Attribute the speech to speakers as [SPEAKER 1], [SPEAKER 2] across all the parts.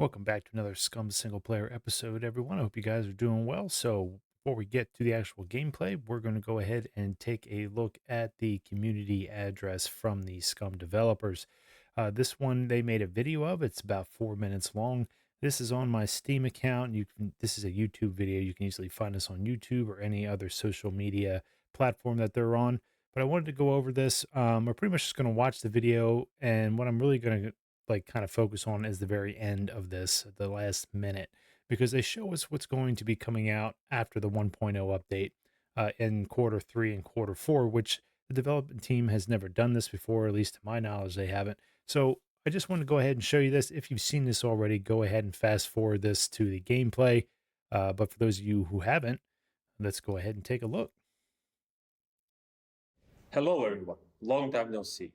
[SPEAKER 1] Welcome back to another Scum single player episode, everyone. I hope you guys are doing well. So, before we get to the actual gameplay, we're going to go ahead and take a look at the community address from the Scum developers. This one they made a video of. It's about 4 minutes long. This is on my Steam account. This is a YouTube video. You can easily find this on YouTube or any other social media platform that they're on. But I wanted to go over this. We're pretty much just going to watch the video, and what I'm really going to kind of focus on is the very end of this, the last minute, because they show us what's going to be coming out after the 1.0 update in quarter 3 and quarter 4, which the development team has never done this before, at least to my knowledge, they haven't. So I just want to go ahead and show you this. If you've seen this already, go ahead and fast forward this to the gameplay. But for those of you who haven't, let's go ahead and take a look.
[SPEAKER 2] Hello everyone, long time no see.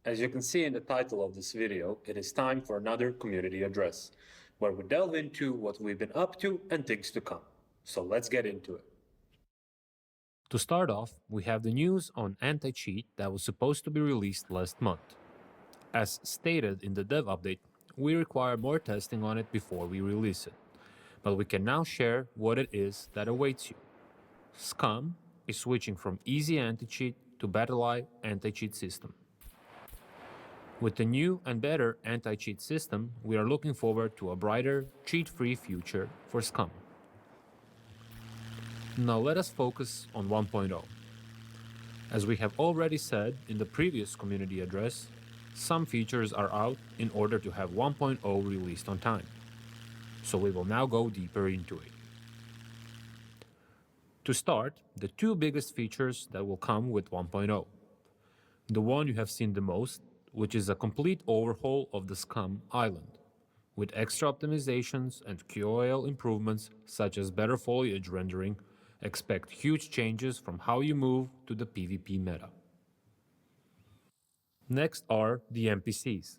[SPEAKER 2] As you can see in the title of this video, it is time for another community address, where we delve into what we've been up to and things to come. So let's get into it. To start off, we have the news on anti-cheat that was supposed to be released last month. As stated in the dev update, we require more testing on it before we release it, but we can now share what it is that awaits you. Scum is switching from easy anti-cheat to battle-eye anti-cheat system. With the new and better anti-cheat system, we are looking forward to a brighter, cheat-free future for Scum. Now let us focus on 1.0. As we have already said in the previous community address, some features are out in order to have 1.0 released on time. So we will now go deeper into it. To start, the two biggest features that will come with 1.0. The one you have seen the most, which is a complete overhaul of the Scum island, with extra optimizations and QoL improvements such as better foliage rendering. Expect huge changes from how you move to the PvP meta. Next are the NPCs.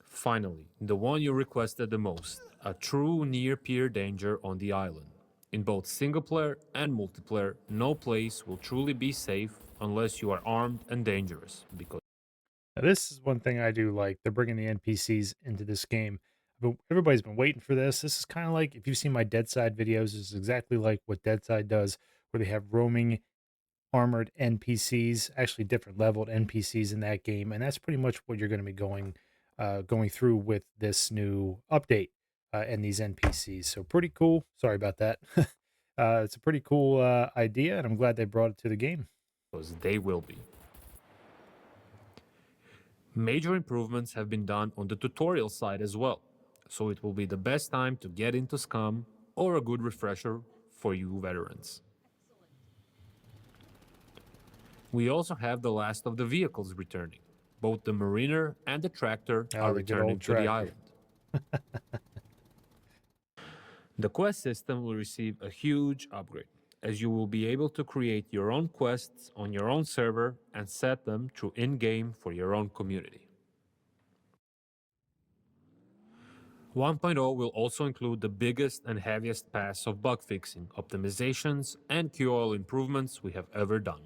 [SPEAKER 2] Finally, the one you requested the most, a true near-peer danger on the island. In both single-player and multiplayer, no place will truly be safe unless you are armed and dangerous, because
[SPEAKER 1] Now, this is one thing I do like. They're bringing the NPCs into this game. But everybody's been waiting for this. This is kind of like, if you've seen my Dead Side videos, this is exactly like what Dead Side does, where they have roaming armored NPCs, actually different leveled NPCs in that game, and that's pretty much what you're going to be going through with this new update and these NPCs. So pretty cool. Sorry about that. It's a pretty cool idea, and I'm glad they brought it to the game.
[SPEAKER 2] they will be. Major improvements have been done on the tutorial side as well, so it will be the best time to get into Scum or a good refresher for you veterans. We also have the last of the vehicles returning. Both the Mariner and the Tractor
[SPEAKER 1] Oh,
[SPEAKER 2] are
[SPEAKER 1] the good
[SPEAKER 2] returning
[SPEAKER 1] old
[SPEAKER 2] to the
[SPEAKER 1] tractor.
[SPEAKER 2] island. The quest system will receive a huge upgrade, as you will be able to create your own quests on your own server and set them through in-game for your own community. 1.0 will also include the biggest and heaviest pass of bug fixing, optimizations, and QoL improvements we have ever done.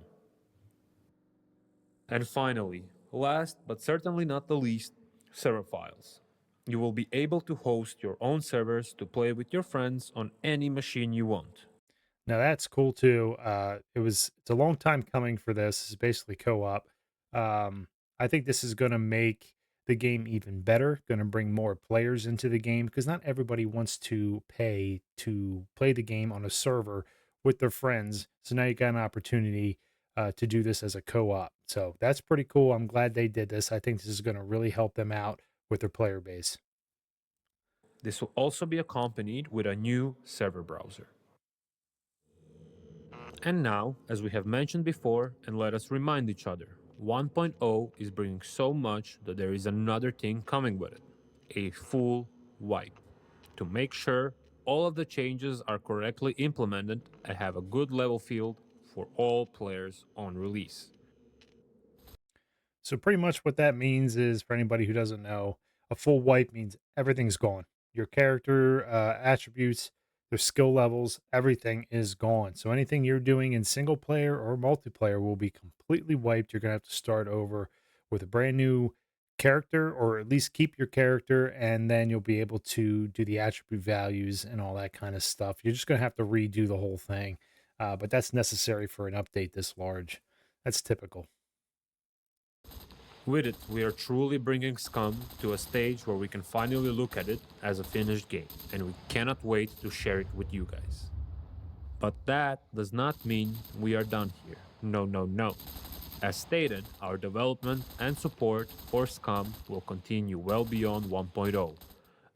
[SPEAKER 2] And finally, last but certainly not the least, server files. You will be able to host your own servers to play with your friends on any machine you want.
[SPEAKER 1] Now that's cool too. It's a long time coming for this. It's basically co-op. I think this is going to make the game even better. Going to bring more players into the game because not everybody wants to pay to play the game on a server with their friends. So now you got an opportunity to do this as a co-op. So that's pretty cool. I'm glad they did this. I think this is going to really help them out with their player base.
[SPEAKER 2] This will also be accompanied with a new server browser. And now, as we have mentioned before, and let us remind each other, 1.0 is bringing so much that there is another thing coming with it, a full wipe, to make sure all of the changes are correctly implemented and have a good level field for all players on release.
[SPEAKER 1] So pretty much what that means is, for anybody who doesn't know, a full wipe means everything's gone. Your character attributes, their skill levels, everything is gone. So anything you're doing in single player or multiplayer will be completely wiped. You're gonna have to start over with a brand new character, or at least keep your character, and then you'll be able to do the attribute values and all that kind of stuff. You're just going to have to redo the whole thing, but that's necessary for an update this large. That's typical.
[SPEAKER 2] With it, we are truly bringing Scum to a stage where we can finally look at it as a finished game, and we cannot wait to share it with you guys. But that does not mean we are done here. No, no, no. As stated, our development and support for Scum will continue well beyond 1.0,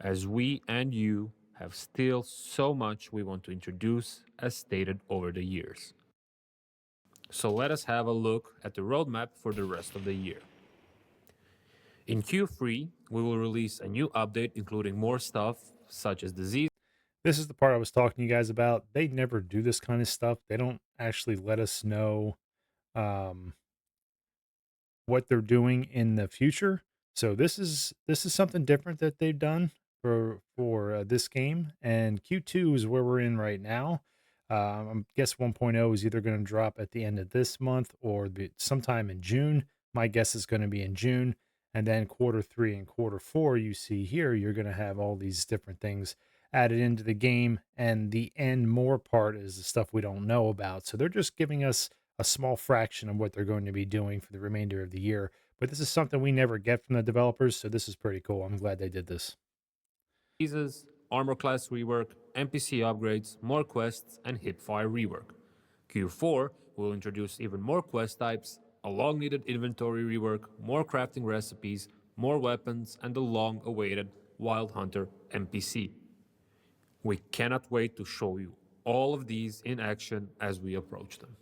[SPEAKER 2] as we and you have still so much we want to introduce as stated over the years. So let us have a look at the roadmap for the rest of the year. In Q3, we will release a new update including more stuff such as disease.
[SPEAKER 1] This is the part I was talking to you guys about. They never do this kind of stuff. They don't actually let us know um, what they're doing in the future. So this is something different that they've done for this game. And Q2 is where we're in right now. I guess 1.0 is either going to drop at the end of this month or sometime in June. My guess is going to be in June. And then quarter three and quarter four, you see here, you're going to have all these different things added into the game. And the end more part is the stuff we don't know about. So they're just giving us a small fraction of what they're going to be doing for the remainder of the year. But this is something we never get from the developers, so this is pretty cool. I'm glad they did this.
[SPEAKER 2] Diseases, armor class rework, NPC upgrades, more quests, and hipfire rework. Q4 will introduce even more quest types, a long needed inventory rework, more crafting recipes, more weapons, and the long awaited Wild Hunter NPC. We cannot wait to show you all of these in action as we approach them.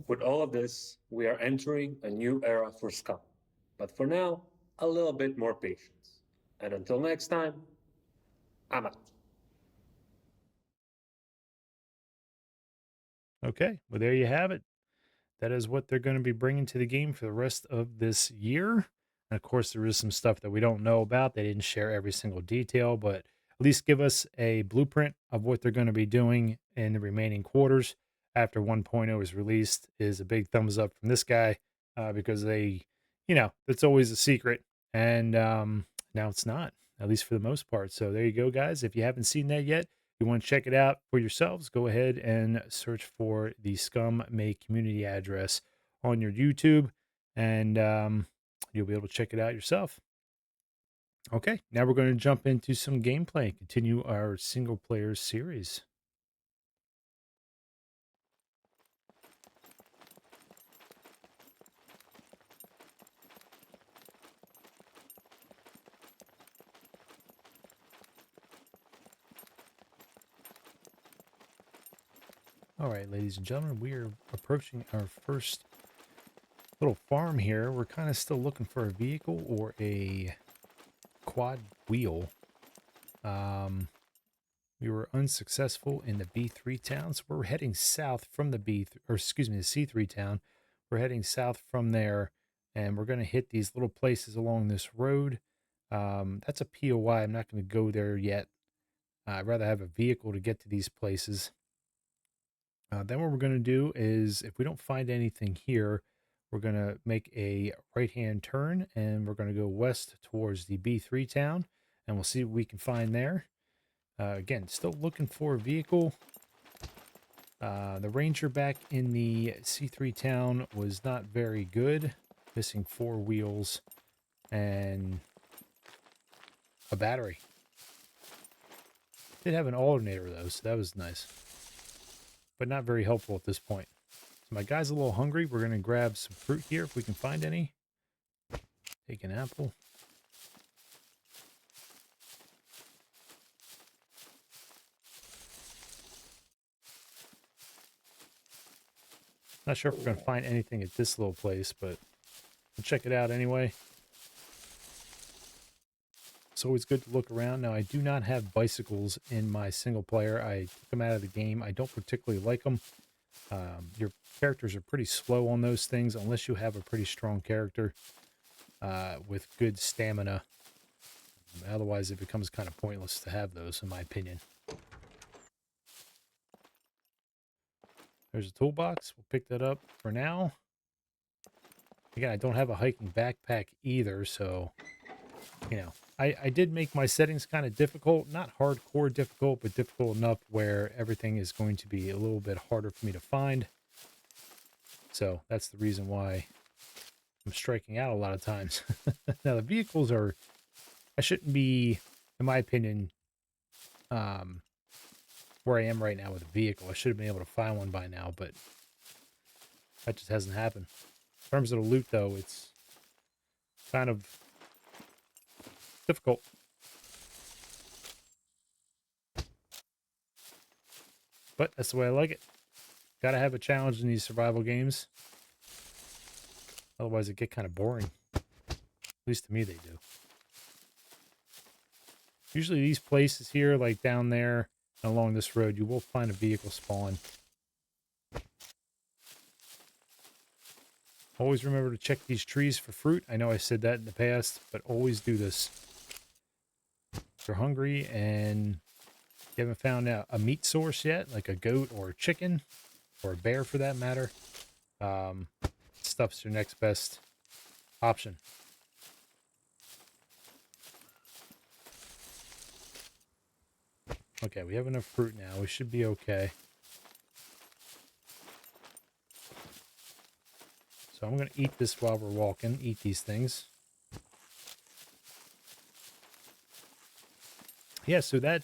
[SPEAKER 2] With all of this, we are entering a new era for Scum. But for now, a little bit more patience. And until next time, I'm out.
[SPEAKER 1] Okay, well, there you have it. That is what they're going to be bringing to the game for the rest of this year. And of course, there is some stuff that we don't know about. They didn't share every single detail, but at least give us a blueprint of what they're going to be doing in the remaining quarters after 1.0 is released. Is a big thumbs up from this guy because it's always a secret. And now it's not, at least for the most part. So there you go, guys. If you haven't seen that yet, you want to check it out for yourselves, go ahead and search for the Scum Make community address on your YouTube, and you'll be able to check it out yourself. Okay, now we're going to jump into some gameplay, continue our single player series. All right, ladies and gentlemen, we are approaching our first little farm here. We're kind of still looking for a vehicle or a quad wheel. We were unsuccessful in the B3 town, so we're heading south from the the C3 town. We're heading south from there, and we're going to hit these little places along this road. That's a POI. I'm not going to go there yet. I'd rather have a vehicle to get to these places. Then what we're going to do is, if we don't find anything here, we're going to make a right-hand turn, and we're going to go west towards the B3 town, and we'll see what we can find there. Again, still looking for a vehicle. The Ranger back in the C3 town was not very good. Missing 4 wheels and a battery. Did have an alternator though, so that was nice. But not very helpful at this point. So my guy's a little hungry. We're going to grab some fruit here if we can find any. Take an apple. Not sure if we're going to find anything at this little place, but we'll check it out anyway. It's always good to look around. Now, I do not have bicycles in my single player. I took them out of the game. I don't particularly like them. Your characters are pretty slow on those things unless you have a pretty strong character with good stamina. Otherwise, it becomes kind of pointless to have those, in my opinion. There's a toolbox. We'll pick that up for now. Again, I don't have a hiking backpack either, so, you know, I did make my settings kind of difficult, not hardcore difficult, but difficult enough where everything is going to be a little bit harder for me to find. So that's the reason why I'm striking out a lot of times. Now the vehicles are, I shouldn't be, in my opinion, um, where I am right now with a vehicle. I should have been able to find one by now, but that just hasn't happened. In terms of the loot, though, it's kind of difficult. But that's the way I like it. Gotta have a challenge in these survival games. Otherwise, it get kind of boring. At least to me, they do. Usually these places here, like down there along this road, you will find a vehicle spawn. Always remember to check these trees for fruit. I know I said that in the past, but always do this. If you're hungry and you haven't found a meat source yet, like a goat or a chicken or a bear for that matter, stuff's your next best option. Okay, we have enough fruit now. We should be okay. So I'm going to eat this while we're walking. Eat these things. Yeah, so that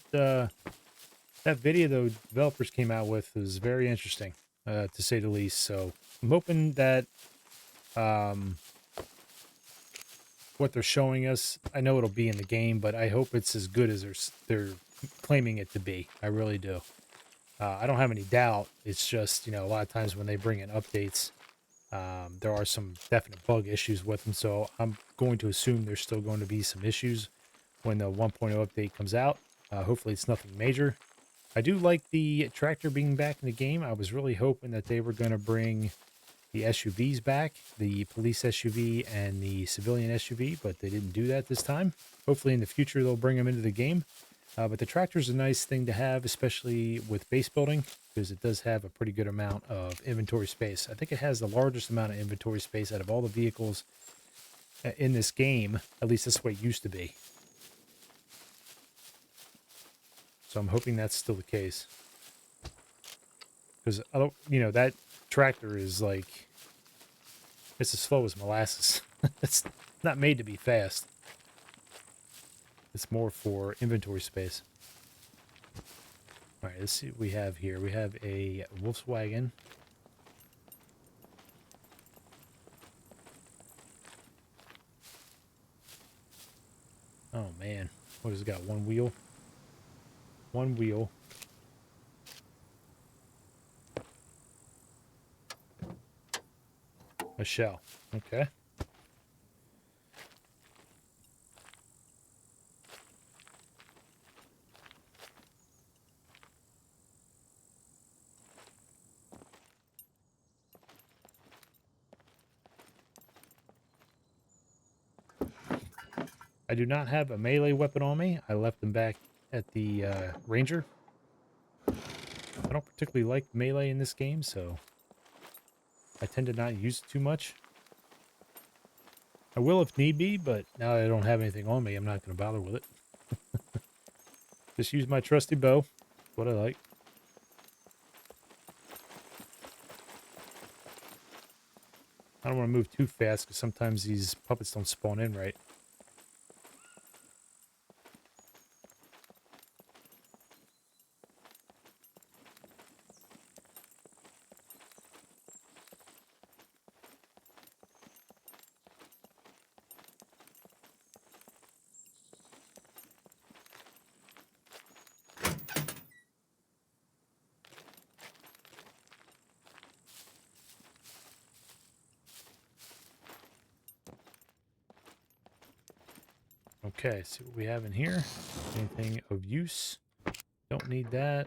[SPEAKER 1] video the developers came out with was very interesting, to say the least. So I'm hoping that what they're showing us, I know it'll be in the game, but I hope it's as good as they're claiming it to be. I really do. I don't have any doubt. It's just, you know, a lot of times when they bring in updates, there are some definite bug issues with them. So I'm going to assume there's still going to be some issues when the 1.0 update comes out. Hopefully it's nothing major. I do like the tractor being back in the game. I was really hoping that they were going to bring the SUVs back, the police SUV and the civilian SUV, but they didn't do that this time. Hopefully in the future they'll bring them into the game. But the tractor is a nice thing to have, especially with base building, because it does have a pretty good amount of inventory space. I think it has the largest amount of inventory space out of all the vehicles in this game. At least that's the way it used to be. So I'm hoping that's still the case. Because, I don't, you know, that tractor is like, it's as slow as molasses. It's not made to be fast. It's more for inventory space. All right, let's see what we have here. We have a Volkswagen. Oh, man. What has it got? One wheel? One wheel. A shell. Okay. I do not have a melee weapon on me. I left them back at the Ranger. I don't particularly like melee in this game, so I tend to not use it too much. I will if need be, but now that I don't have anything on me, I'm not going to bother with it. Just use my trusty bow. What I like. I don't want to move too fast because sometimes these puppets don't spawn in right. Okay, see what we have in here. Anything of use? Don't need that.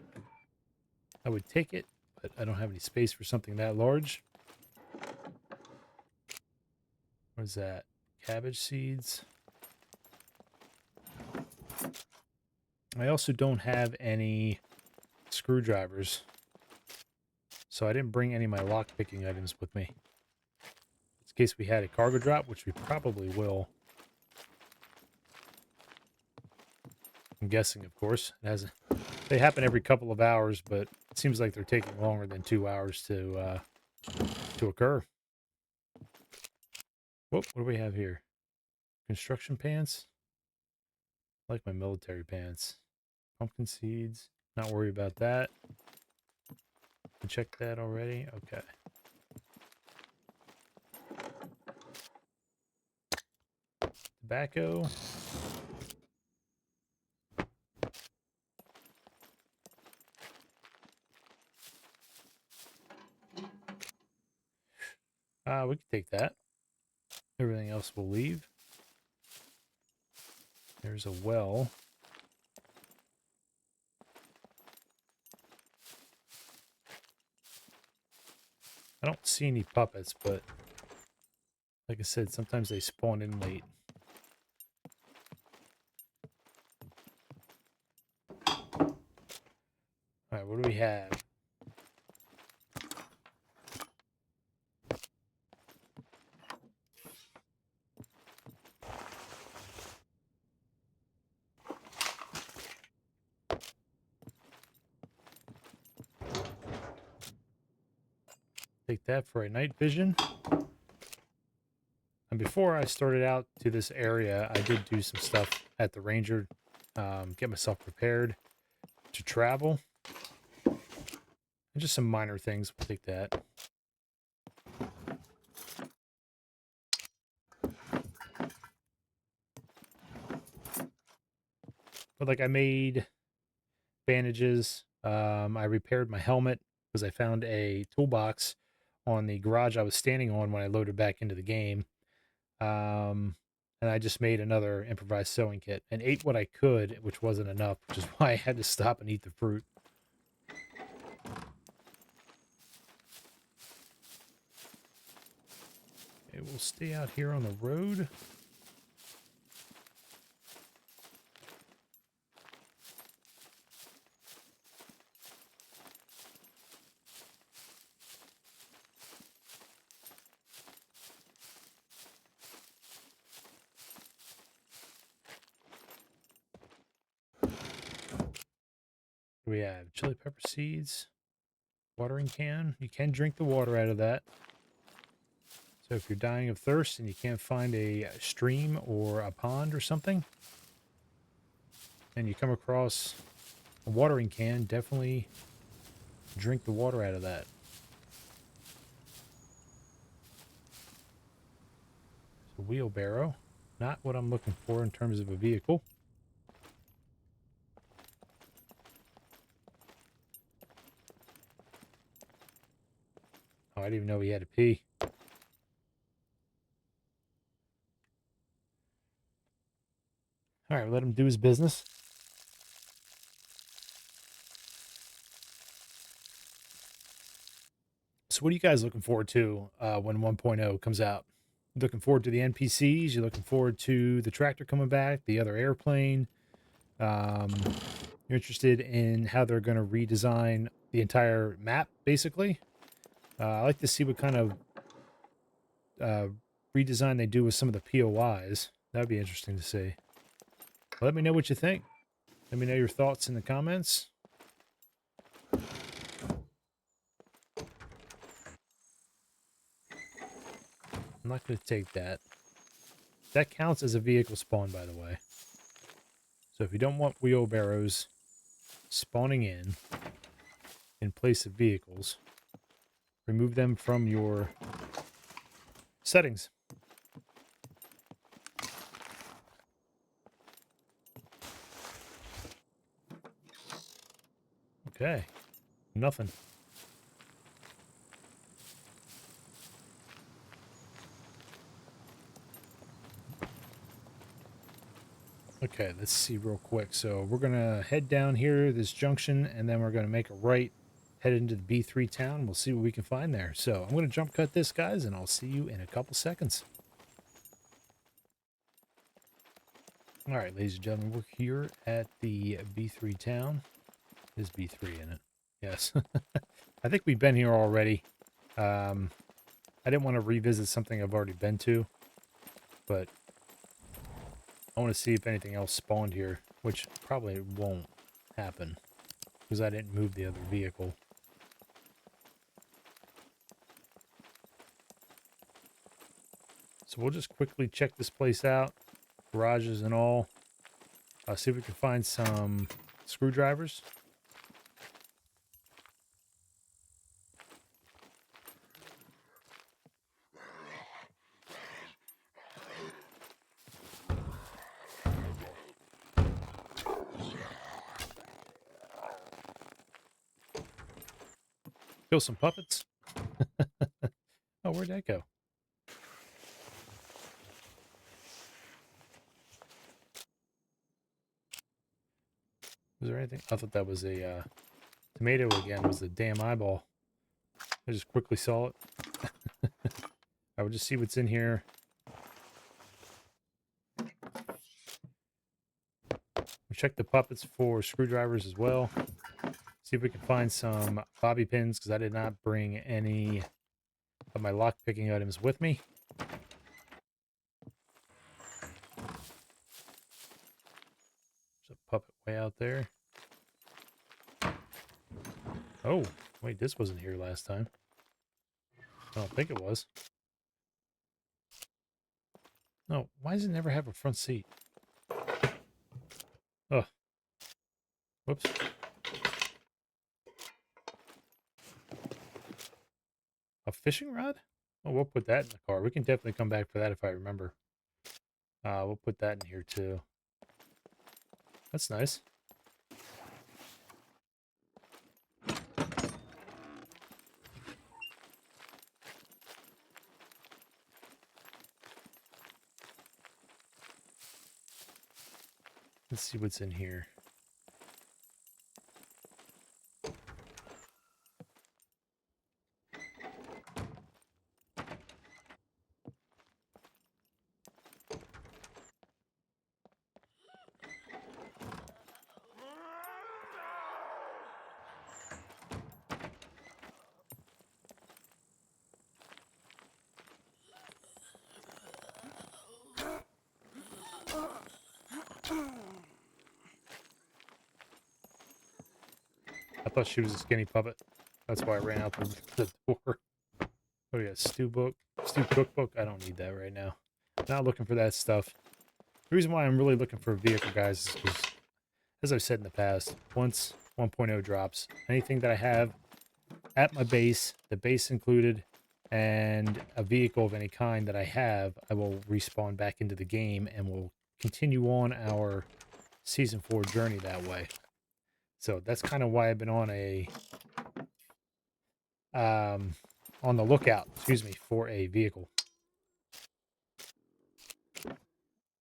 [SPEAKER 1] I would take it, but I don't have any space for something that large. What is that? Cabbage seeds. I also don't have any screwdrivers, so I didn't bring any of my lock picking items with me. Let's case we had a cargo drop, which we probably will. I'm guessing, of course. It hasn't. They happen every couple of hours, but it seems like they're taking longer than 2 hours to occur. Whoop, what do we have here? Construction pants? I like my military pants. Pumpkin seeds. Not worry about that. I checked that already. Okay. Tobacco. We can take that. Everything else we'll leave. There's a well. I don't see any puppets, but like I said, sometimes they spawn in late. Alright, what do we have? Take that for a night vision. And before I started out to this area, I did do some stuff at the ranger, get myself prepared to travel. And just some minor things. We'll take that. But like I made bandages. I repaired my helmet because I found a toolbox on the garage I was standing on when I loaded back into the game. And I just made another improvised sewing kit and ate what I could, which wasn't enough, which is why I had to stop and eat the fruit. Okay, we'll stay out here on the road. We have chili pepper seeds, watering can. You can drink the water out of that. So if you're dying of thirst and you can't find a stream or a pond or something, and you come across a watering can, definitely drink the water out of that. So wheelbarrow, not what I'm looking for in terms of a vehicle. Oh, I didn't even know he had to pee. All right, let him do his business. So what are you guys looking forward to when 1.0 comes out? Looking forward to the NPCs? You're looking forward to the tractor coming back, the other airplane? You're interested in how they're going to redesign the entire map, basically? I like to see what kind of redesign they do with some of the POIs. That would be interesting to see. Let me know what you think. Let me know your thoughts in the comments. I'm not going to take that. That counts as a vehicle spawn, by the way. So if you don't want wheelbarrows spawning in place of vehicles, remove them from your settings. Okay, nothing. Okay, let's see real quick. So we're going to head down here, this junction, and then we're going to make a right, head into the B3 town. We'll see what we can find there. So I'm going to jump cut this, guys, and I'll see you in a couple seconds. All right, ladies and gentlemen, we're here at the B3 town. There's B3 in it. Yes. I think we've been here already. At I didn't want to revisit something I've already been to, but I want to see if anything else spawned here, which probably won't happen because I didn't move the other vehicle. So we'll just quickly check this place out, garages and all. See if we can find some screwdrivers. Kill some puppets. Oh, where'd that go? Was there anything? I thought that was a tomato again. Was the damn eyeball. I just quickly saw it. I would just see what's in here. We'll check the puppets for screwdrivers as well. See if we can find some bobby pins because I did not bring any of my lock picking items with me. There's a puppet way out there. Oh, wait, this wasn't here last time. I don't think it was. No, why does it never have a front seat? Oh, whoops. A fishing rod? Oh, we'll put that in the car. We can definitely come back for that if I remember. We'll put that in here too. That's nice. Let's see what's in here. I thought she was a skinny puppet. That's why I ran out the door. Oh, yeah, stew cookbook. I don't need that right now. Not looking for that stuff. The reason why I'm really looking for a vehicle, guys, is because, as I've said in the past, once 1.0 drops, anything that I have at my base, the base included, and a vehicle of any kind that I have, I will respawn back into the game and we'll continue on our Season 4 journey that way. So that's kind of why I've been on on the lookout, for a vehicle.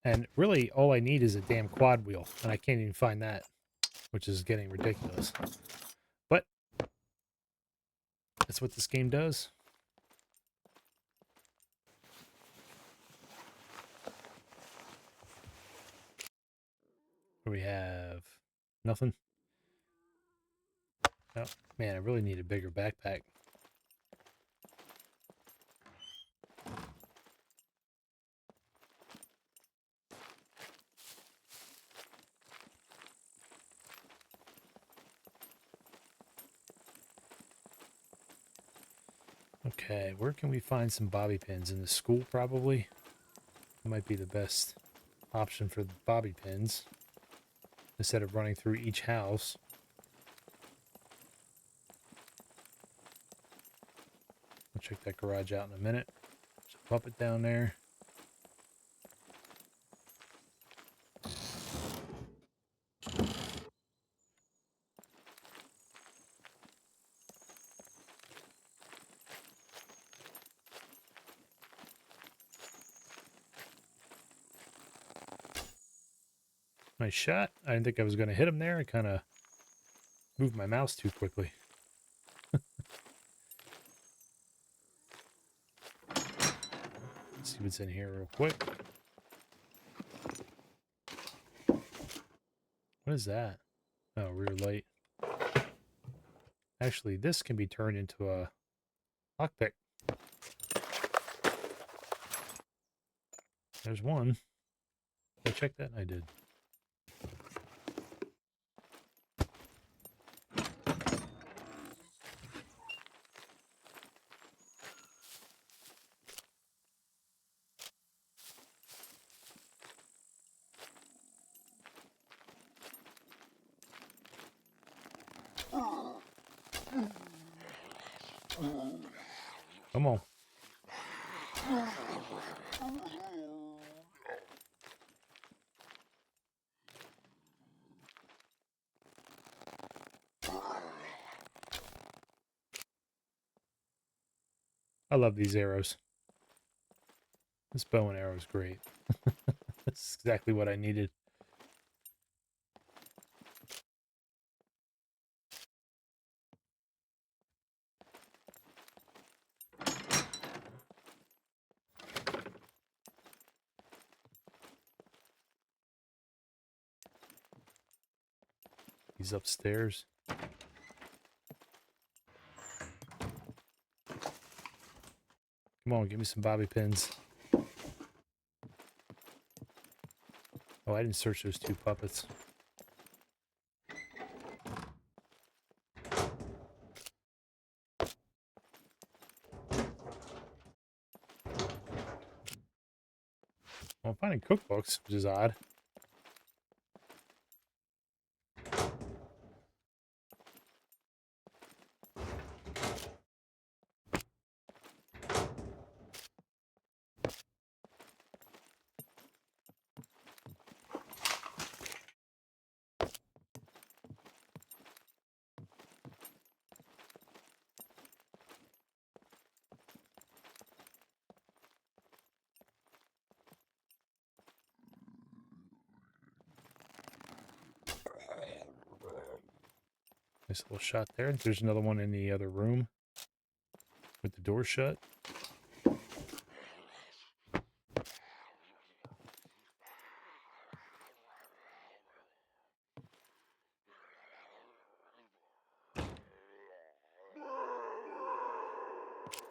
[SPEAKER 1] And really, all I need is a damn quad wheel, and I can't even find that, which is getting ridiculous. But that's what this game does. We have nothing. Oh, man, I really need a bigger backpack. Okay, where can we find some bobby pins? In the school, probably. That might be the best option for the bobby pins, instead of running through each house. I'll check that garage out in a minute. There's a puppet down there. Nice shot. I didn't think I was going to hit him there. I kind of moved my mouse too quickly. Let's see what's in here real quick. What is that? Oh, rear light. Actually, this can be turned into a lockpick. There's one. Did I check that? I did. Come on. I love these arrows. This bow and arrow is great. That's exactly what I needed. He's upstairs. Come on, give me some bobby pins. Oh, I didn't search those two puppets. Well, I'm finding cookbooks, which is odd. Nice little shot there. There's another one in the other room with the door shut.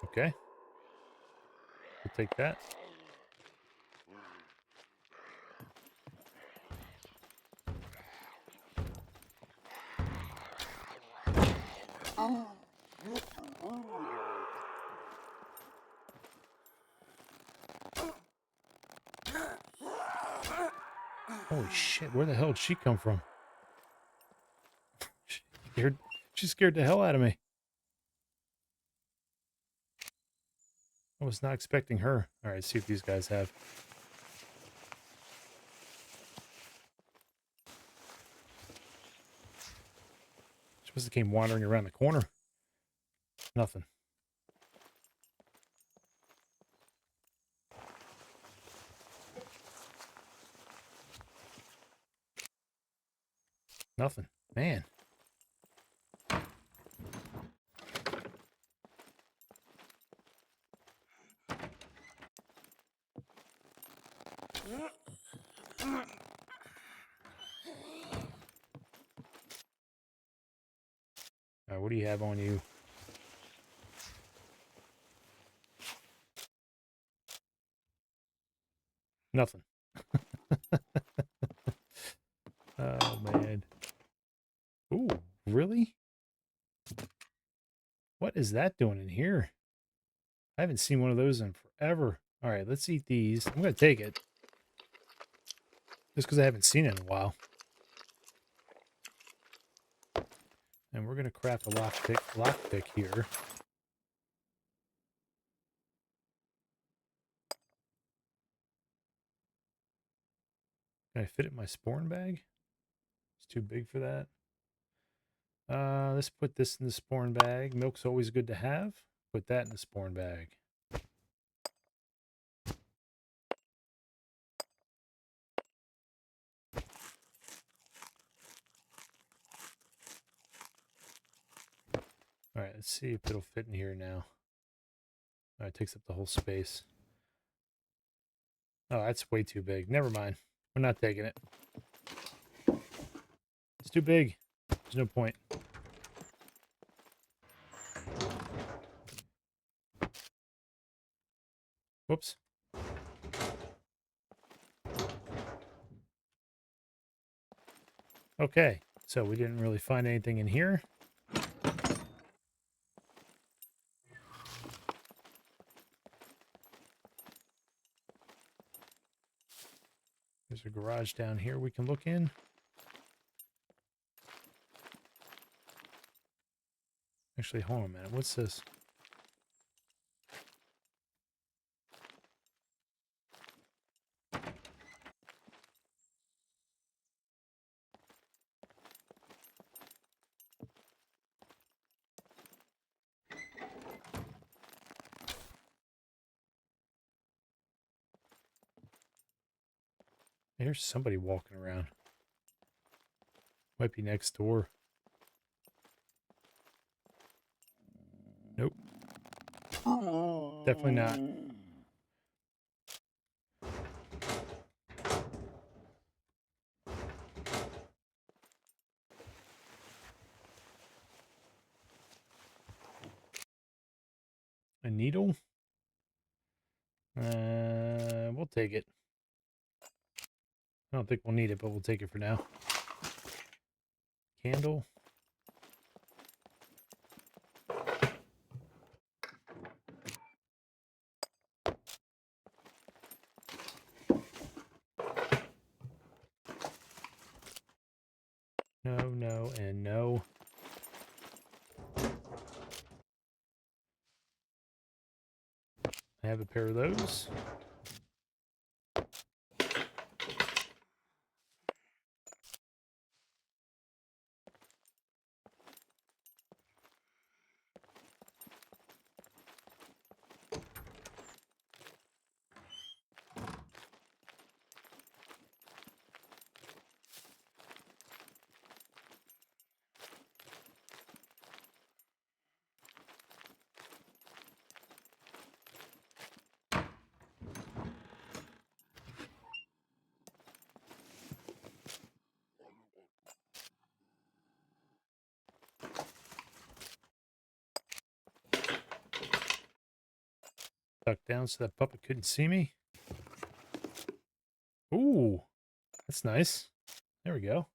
[SPEAKER 1] Okay. We'll take that. Holy shit, where the hell did she come from? She scared the hell out of me. I was not expecting her. All right, see if these guys have. She must have came wandering around the corner. Nothing. Nothing. Man. All right, what do you have on you? Nothing. Oh, man. Ooh, really? What is that doing in here? I haven't seen one of those in forever. All right, let's eat these. I'm going to take it. Just because I haven't seen it in a while. And we're going to craft a lockpick here. Can I fit it in my sporn bag? It's too big for that. Let's put this in the sporn bag. Milk's always good to have. Put that in the sporn bag. All right, let's see if it'll fit in here now. All right, it takes up the whole space. Oh, that's way too big. Never mind. We're not taking it. It's too big. There's no point. Whoops. Okay, so we didn't really find anything in here. There's a garage down here we can look in. Actually, hold on a minute. What's this? There's somebody walking around. Might be next door. Nope. Definitely not. A needle? We'll take it. I don't think we'll need it, but we'll take it for now. Candle. No, no, and no. I have a pair of those. Duck down so that puppet couldn't see me. Ooh, that's nice. There we go.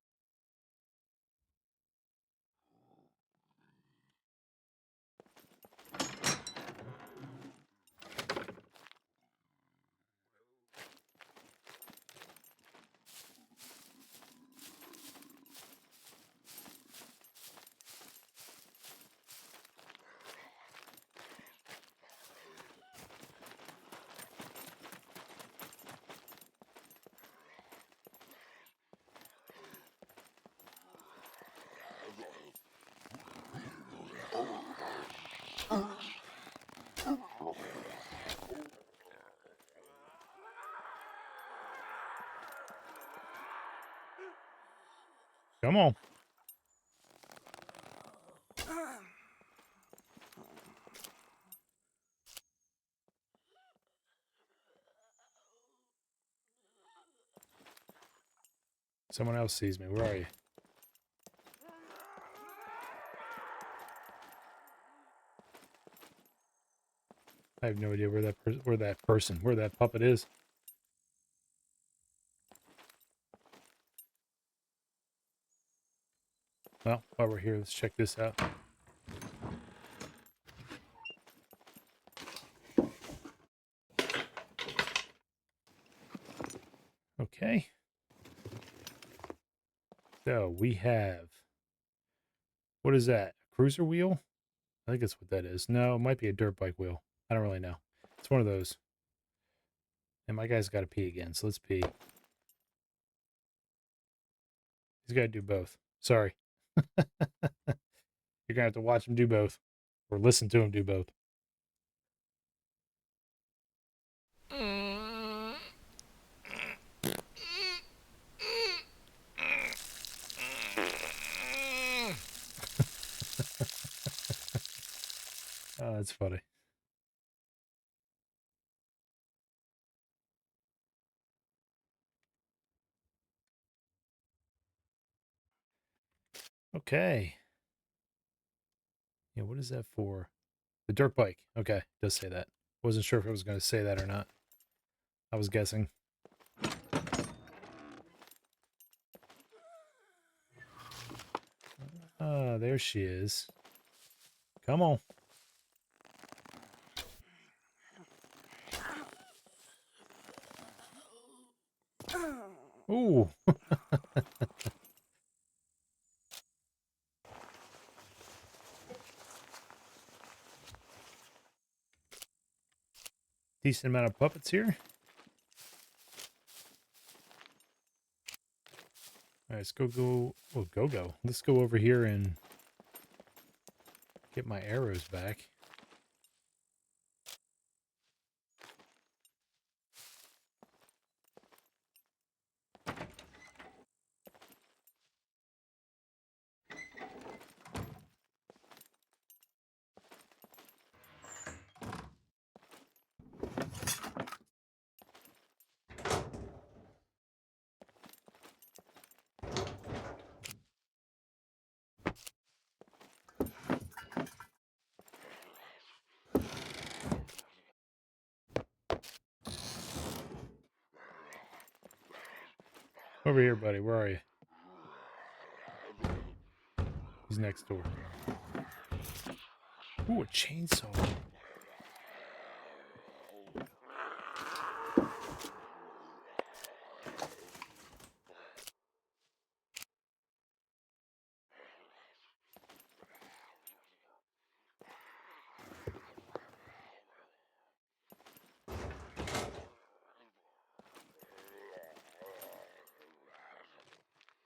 [SPEAKER 1] Come on. Someone else sees me. Where are you? I have no idea where that puppet is. Well, while we're here, let's check this out. Okay. So we have, what is that? A cruiser wheel? I think that's what that is. No, it might be a dirt bike wheel. I don't really know. It's one of those. And my guy's got to pee again, so let's pee. He's got to do both. Sorry. You're going to have to watch him do both or listen to him do both. Oh, that's funny. Okay. Yeah, what is that for? The dirt bike. Okay, it does say that. Wasn't sure if it was going to say that or not. I was guessing. Ah, there she is. Come on. Ooh. Decent amount of puppets here. All right, let's go. Oh, go. Let's go over here and get my arrows back. Over here, buddy. Where are you? He's next door. Ooh, a chainsaw.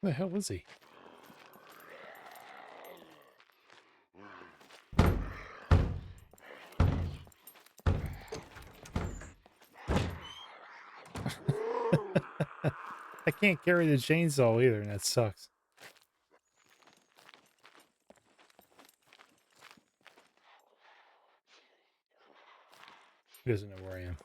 [SPEAKER 1] Where the hell is he? I can't carry the chainsaw either, and that sucks. He doesn't know where I am.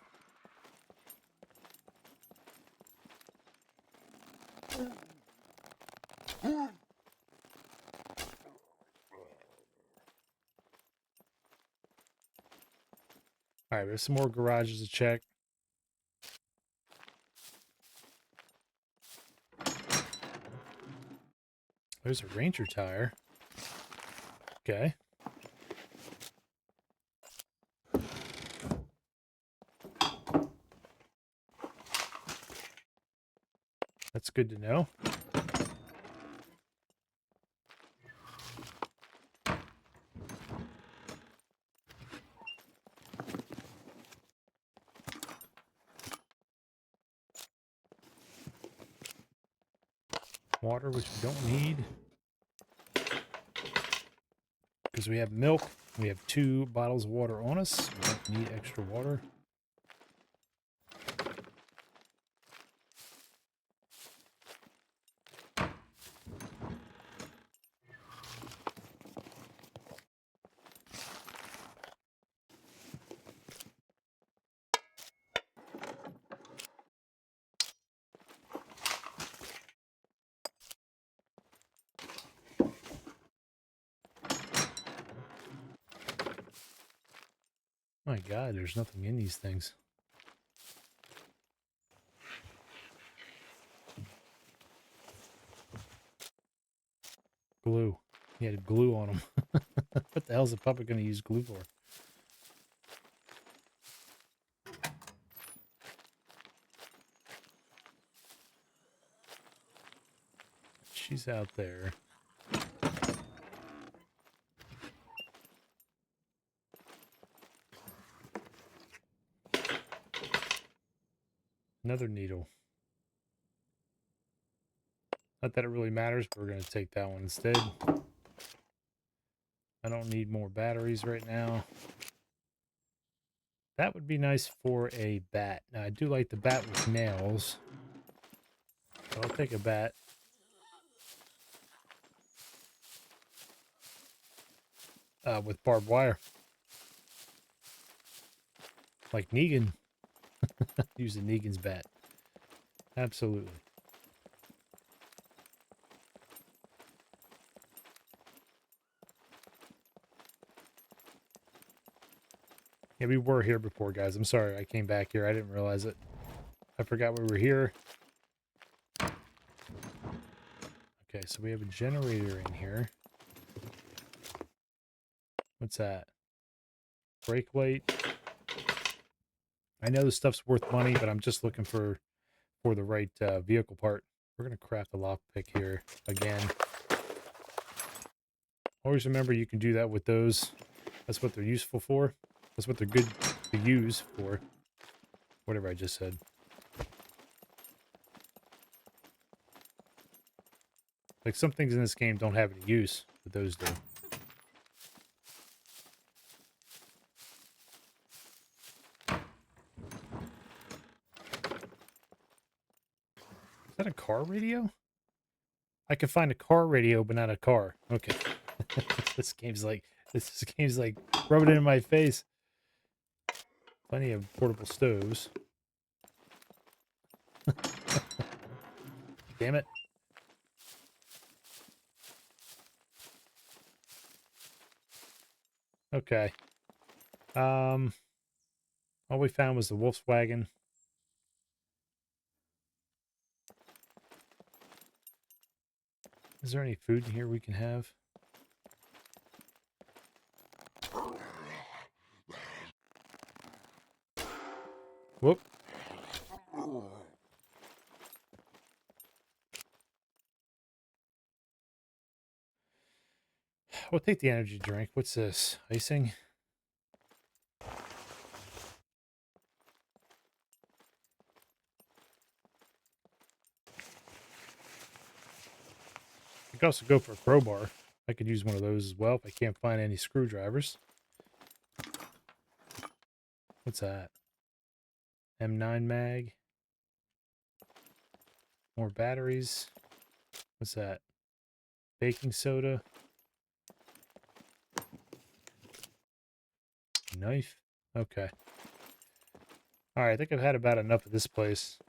[SPEAKER 1] All right, there's some more garages to check. There's a Ranger tire. Okay. That's good to know. Water, which we don't need. Because we have milk. We have 2 bottles of water on us. We don't need extra water. My God, there's nothing in these things. Glue. He had glue on him. What the hell is a puppet going to use glue for? She's out there. Another needle. Not that it really matters, but we're going to take that one instead. I don't need more batteries right now. That would be nice for a bat. Now, I do like the bat with nails. So I'll take a bat. With barbed wire. Like Negan. Using Negan's bat. Absolutely. Yeah, we were here before, guys. I'm sorry I came back here. I didn't realize it. I forgot we were here. Okay, so we have a generator in here. What's that? Brake light. I know this stuff's worth money, but I'm just looking for the right vehicle part. We're going to craft a lockpick here again. Always remember you can do that with those. That's what they're useful for. That's what they're good to use for. Whatever I just said. Like, some things in this game don't have any use, but those do. Is that a car radio? I can find a car radio, but not a car. Okay. This game's like rubbing it in my face. Plenty of portable stoves. Damn it. Okay. All we found was the Volkswagen. Is there any food in here we can have? Whoop. We'll take the energy drink. What's this? Icing? I could also go for a crowbar. I could use one of those as well if I can't find any screwdrivers. What's that? M9 mag. More batteries. What's that? Baking soda. Knife. Okay. Alright, I think I've had about enough of this place.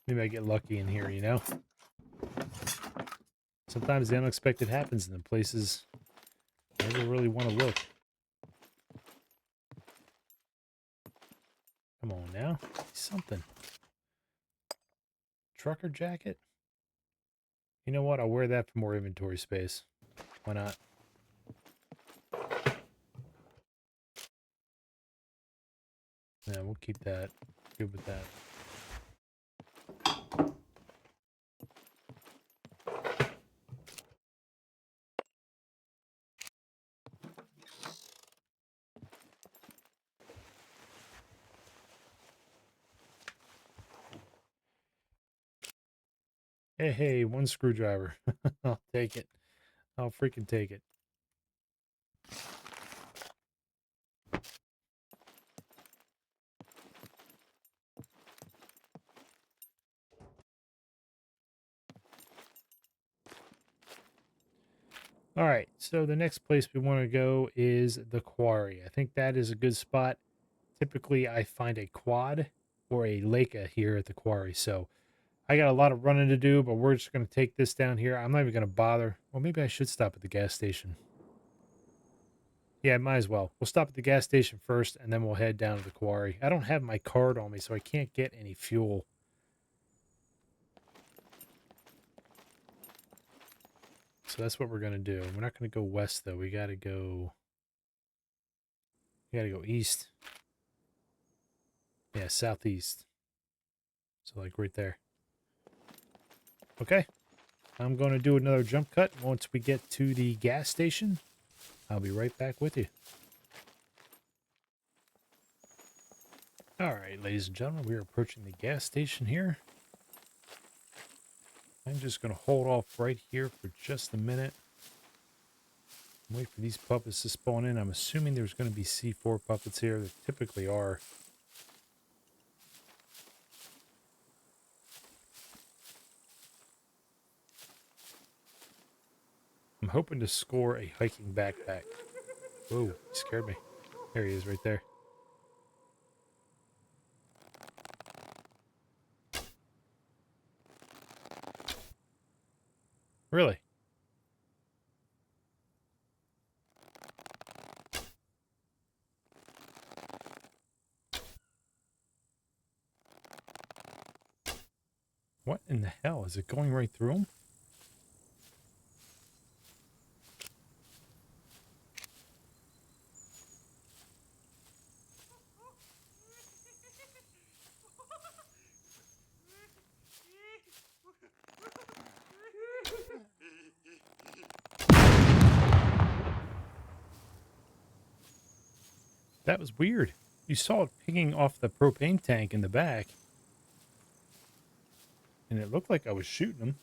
[SPEAKER 1] Maybe I get lucky in here, you know? Sometimes the unexpected happens in the places I never really want to look. Come on now. Something. Trucker jacket? You know what? I'll wear that for more inventory space. Why not? Yeah, we'll keep that. Good with that. Hey, one screwdriver. I'll take it. I'll freaking take it. All right, so the next place we want to go is the Quarry. I think that is a good spot. Typically, I find a quad or a Leica here at the Quarry. So I got a lot of running to do, but we're just going to take this down here. I'm not even going to bother. Well, maybe I should stop at the gas station. Yeah, might as well. We'll stop at the gas station first, and then we'll head down to the Quarry. I don't have my card on me, so I can't get any fuel. So that's what we're going to do. We're not going to go west, though. We got to go east. Yeah, southeast. So, like, right there. Okay. I'm going to do another jump cut. Once we get to the gas station, I'll be right back with you. All right, ladies and gentlemen, we are approaching the gas station here. I'm just going to hold off right here for just a minute. Wait for these puppets to spawn in. I'm assuming there's going to be C4 puppets here. There typically are. I'm hoping to score a hiking backpack. Whoa, he scared me. There he is right there. Really? What in the hell? Is it going right through him? That was weird. You saw it pinging off the propane tank in the back. And it looked like I was shooting him.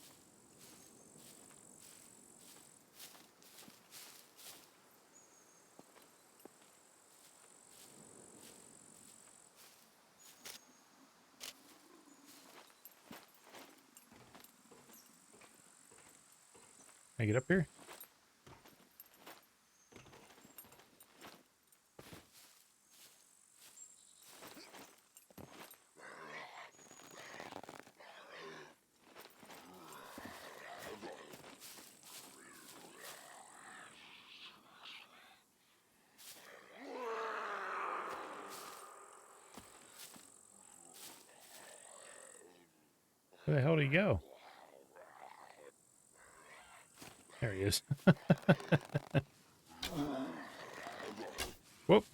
[SPEAKER 1] Can I get up here? Where the hell did he go? There he is. Whoop.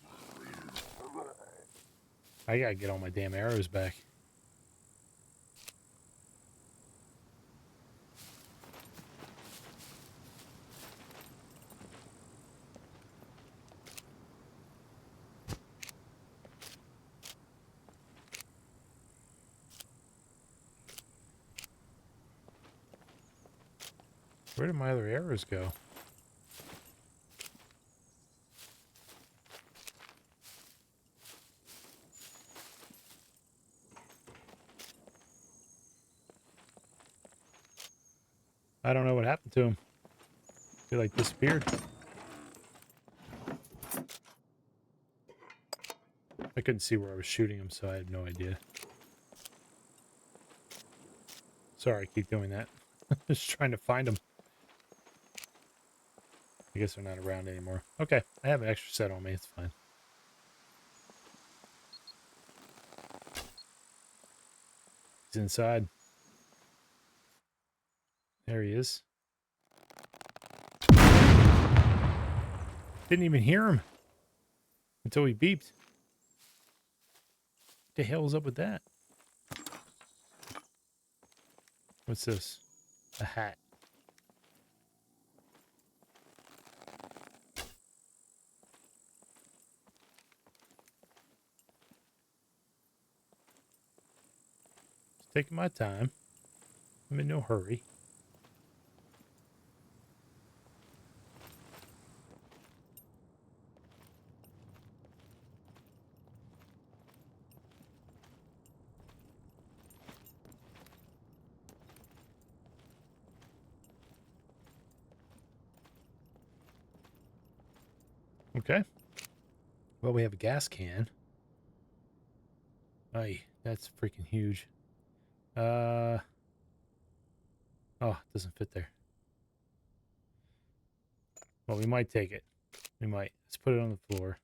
[SPEAKER 1] I gotta get all my damn arrows back. Where did my other arrows go? I don't know what happened to him. He like disappeared. I couldn't see where I was shooting him, so I had no idea. Sorry, I keep doing that. Just trying to find him. I guess they're not around anymore. Okay, I have an extra set on me. It's fine. He's inside. There he is. Didn't even hear him until he beeped. What the hell is up with that? What's this? A hat. Just taking my time. I'm in no hurry. Okay. Well, we have a gas can. Aye, that's freaking huge. Oh, it doesn't fit there. Well, we might take it. We might. Let's put it on the floor.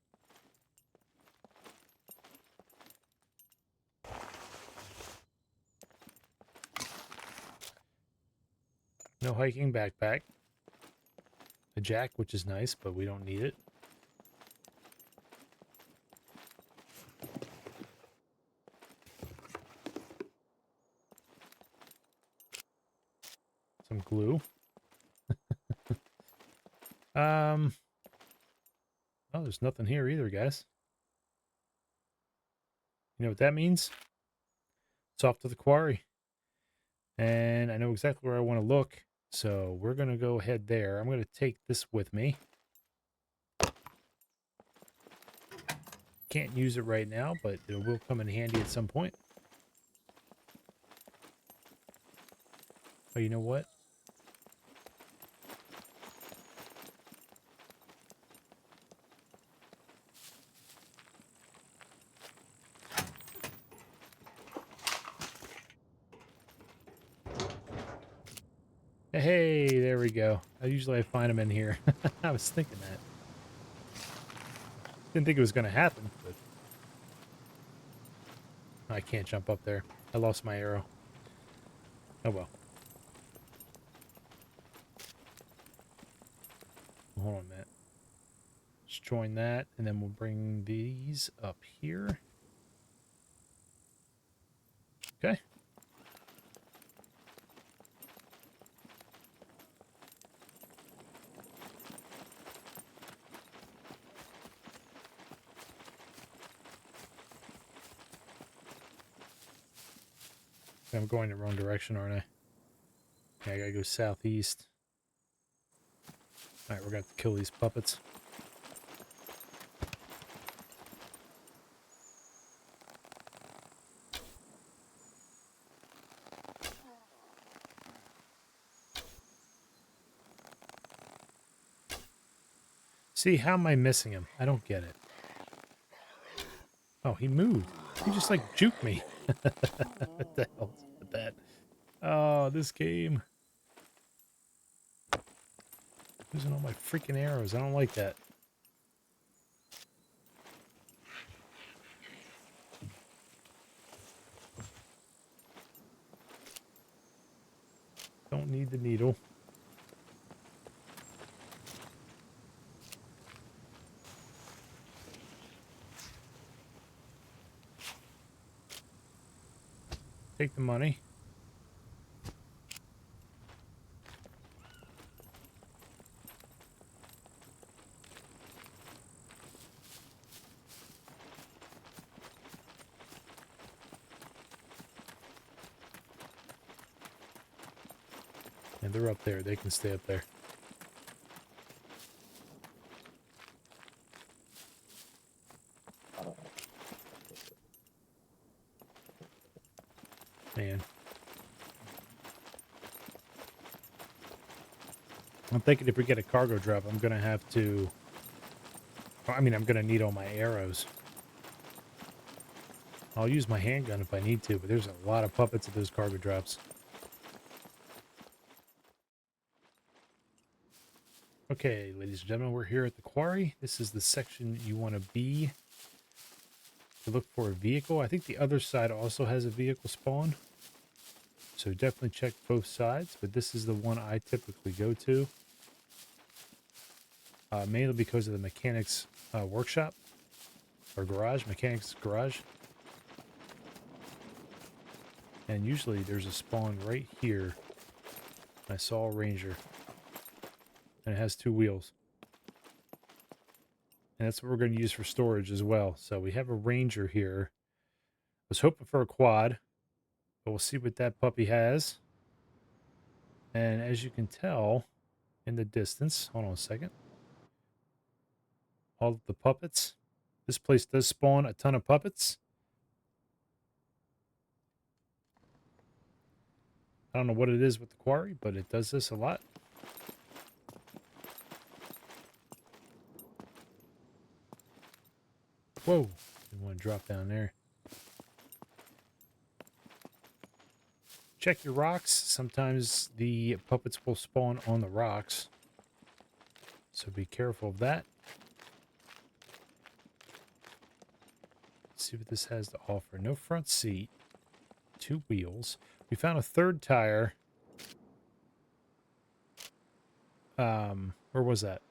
[SPEAKER 1] No hiking backpack. A jack, which is nice, but we don't need it. Some glue. Oh, there's nothing here either, guys. You know what that means? It's off to the quarry. And I know exactly where I want to look. So we're going to go ahead there. I'm going to take this with me. Can't use it right now, but it will come in handy at some point. Oh, you know what? Hey, there we go. I find them in here. I was thinking that. Didn't think it was going to happen, but I can't jump up there. I lost my arrow. Oh well. Hold on a minute. Let's join that, and then we'll bring these up here. Okay. I'm going the wrong direction, aren't I? Yeah, I gotta go southeast. Alright, we're gonna have to kill these puppets. See, how am I missing him? I don't get it. Oh, he moved. He just like juked me. What the hell is with that? Oh, this game. Losing all my freaking arrows. I don't like that. Don't need the needle. Take the money. And they're up there. They can stay up there. Man. I'm thinking if we get a cargo drop, I'm going to have to... I mean, I'm going to need all my arrows. I'll use my handgun if I need to, but there's a lot of puppets at those cargo drops. Okay, ladies and gentlemen, we're here at the quarry. This is the section you want to be to look for a vehicle. I think the other side also has a vehicle spawn. So definitely check both sides, but this is the one I typically go to. Mainly because of the mechanics workshop or garage, mechanics garage. And usually there's a spawn right here. I saw a ranger. And it has 2 wheels. And that's what we're going to use for storage as well. So we have a ranger here. I was hoping for a quad, but we'll see what that puppy has. And as you can tell in the distance, hold on a second. All of the puppets. This place does spawn a ton of puppets. I don't know what it is with the quarry, but it does this a lot. Whoa, didn't want to drop down there. Check your rocks. Sometimes the puppets will spawn on the rocks. So be careful of that. Let's see what this has to offer. No front seat. 2 wheels. We found a 3rd tire. Where was that?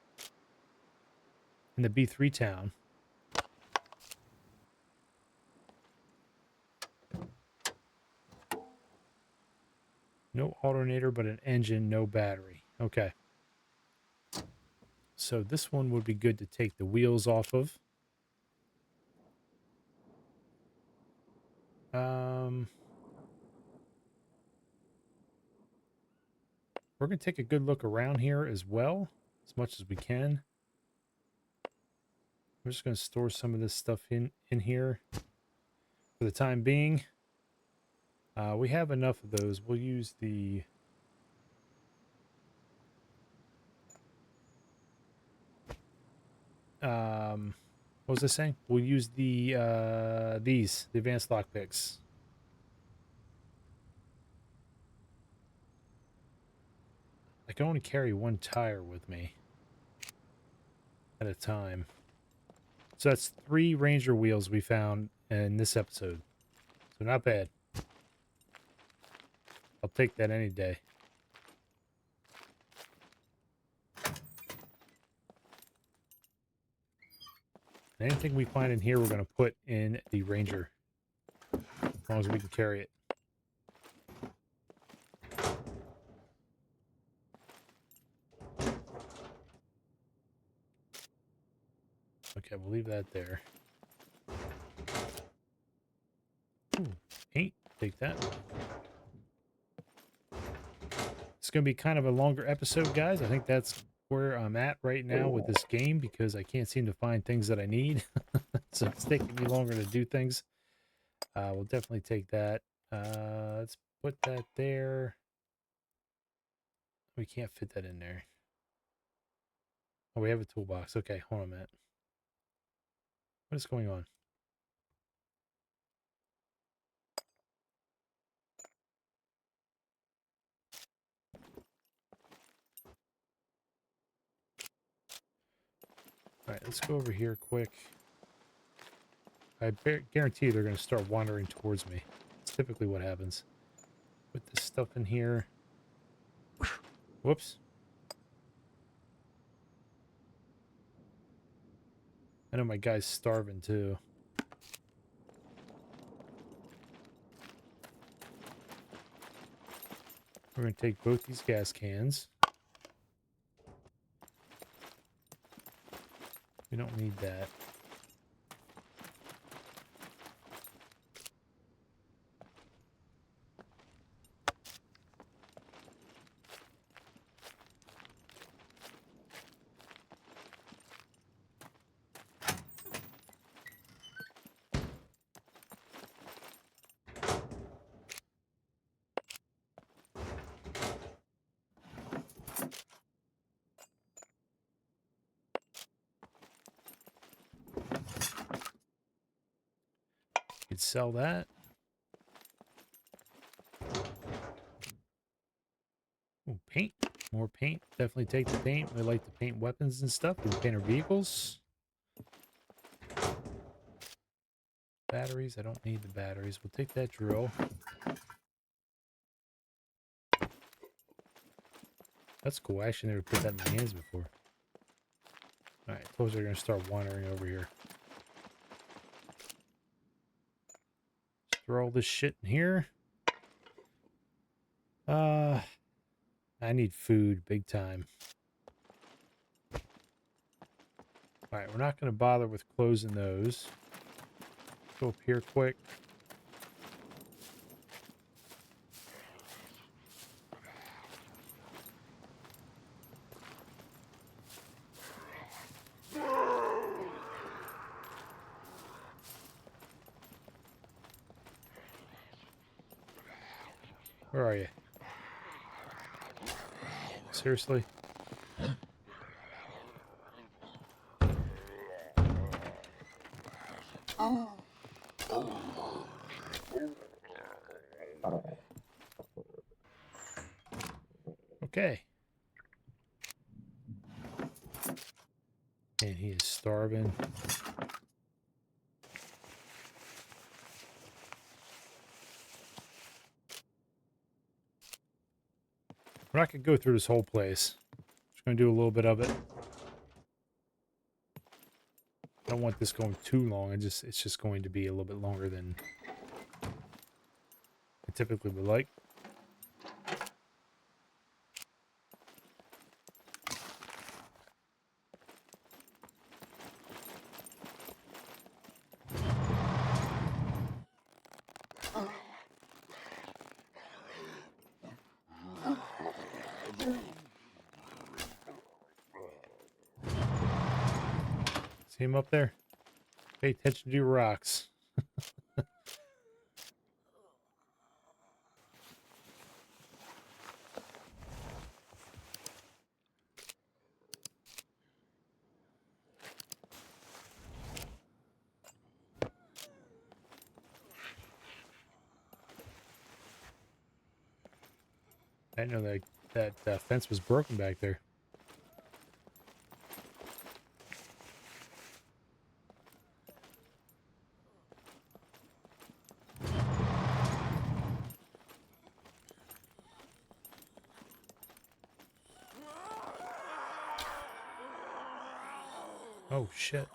[SPEAKER 1] In the B3 town. No alternator, but an engine, no battery. Okay. So this one would be good to take the wheels off of. We're going to take a good look around here as well, as much as we can. We're just going to store some of this stuff in here for the time being. We have enough of those. We'll use the... what was I saying? We'll use the the advanced lockpicks. I can only carry one tire with me at a time. So that's 3 Ranger wheels we found in this episode. So not bad. I'll take that any day. And anything we find in here, we're going to put in the Ranger. As long as we can carry it. Okay, we'll leave that there. Ooh, paint. Take that. It's going to be kind of a longer episode, guys. I think that's where I'm at right now with this game because I can't seem to find things that I need. So it's taking me longer to do things. We'll definitely take that. Let's put that there. We can't fit that in there. Oh, we have a toolbox. Okay, hold on a minute. What is going on? All right, let's go over here quick. I guarantee they're going to start wandering towards me. It's typically what happens. Put this stuff in here. Whoops. I know my guy's starving too. We're going to take both these gas cans. We don't need that. Could sell that. Ooh, paint. More paint. Definitely take the paint. We like to paint weapons and stuff. We paint our vehicles. Batteries. I don't need the batteries. We'll take that drill. That's cool. I actually never put that in my hands before. Alright, those are going to start wandering over here. Just throw all this shit in here. I need food big time. Alright, we're not going to bother with closing those. Go up here quick. Where are you? Seriously? Okay. And he is starving. We're not going to go through this whole place. Just going to do a little bit of it. I don't want this going too long. It's just going to be a little bit longer than I typically would like. See him up there? Pay attention to your rocks. I know that that fence was broken back there. Oh, shit.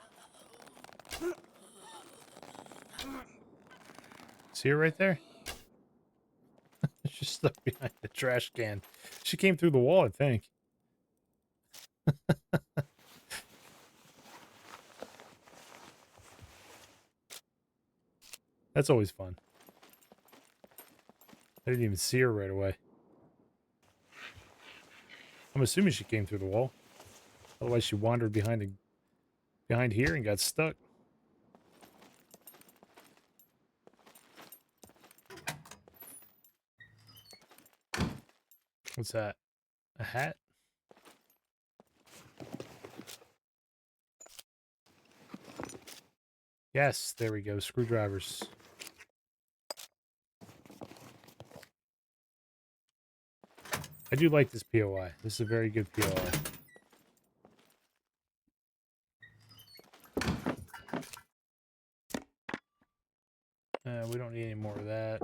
[SPEAKER 1] See her right there? She's stuck behind the trash can. She came through the wall, I think. That's always fun. I didn't even see her right away. I'm assuming she came through the wall. Otherwise, she wandered behind here and got stuck. What's that? A hat? Yes, there we go. Screwdrivers. I do like this POI. This is a very good POI. We don't need any more of that.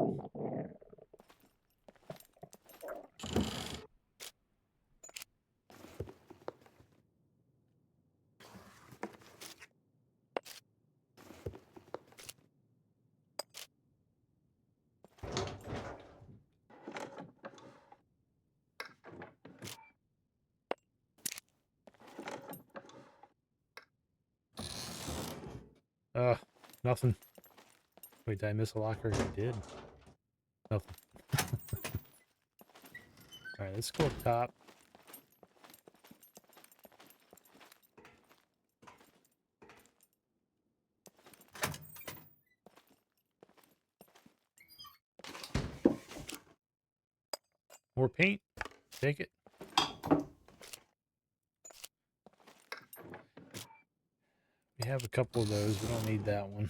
[SPEAKER 1] Nothing. Wait, did I miss a locker? I did. Nothing. Alright, let's go up top. More paint. Take it. We have a couple of those. We don't need that one.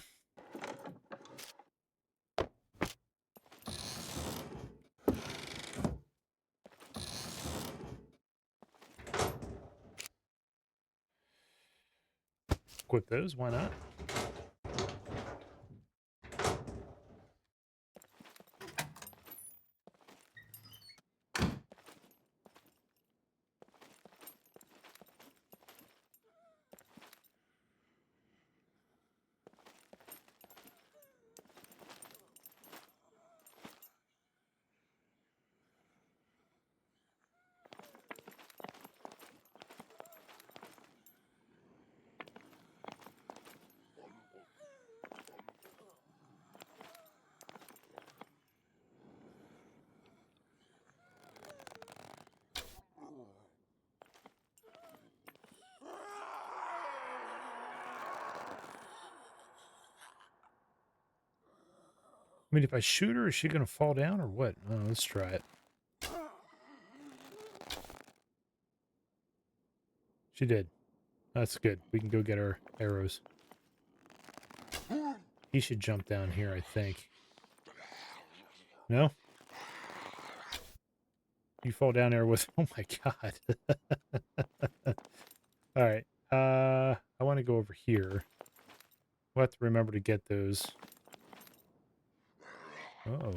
[SPEAKER 1] Equip those. Why not? I mean, if I shoot her, is she going to fall down or what? Oh, let's try it. She did. That's good. We can go get our arrows. He should jump down here, I think. No? You fall down there with... Oh my god. Alright. I want to go over here. We'll have to remember to get those. Uh-oh.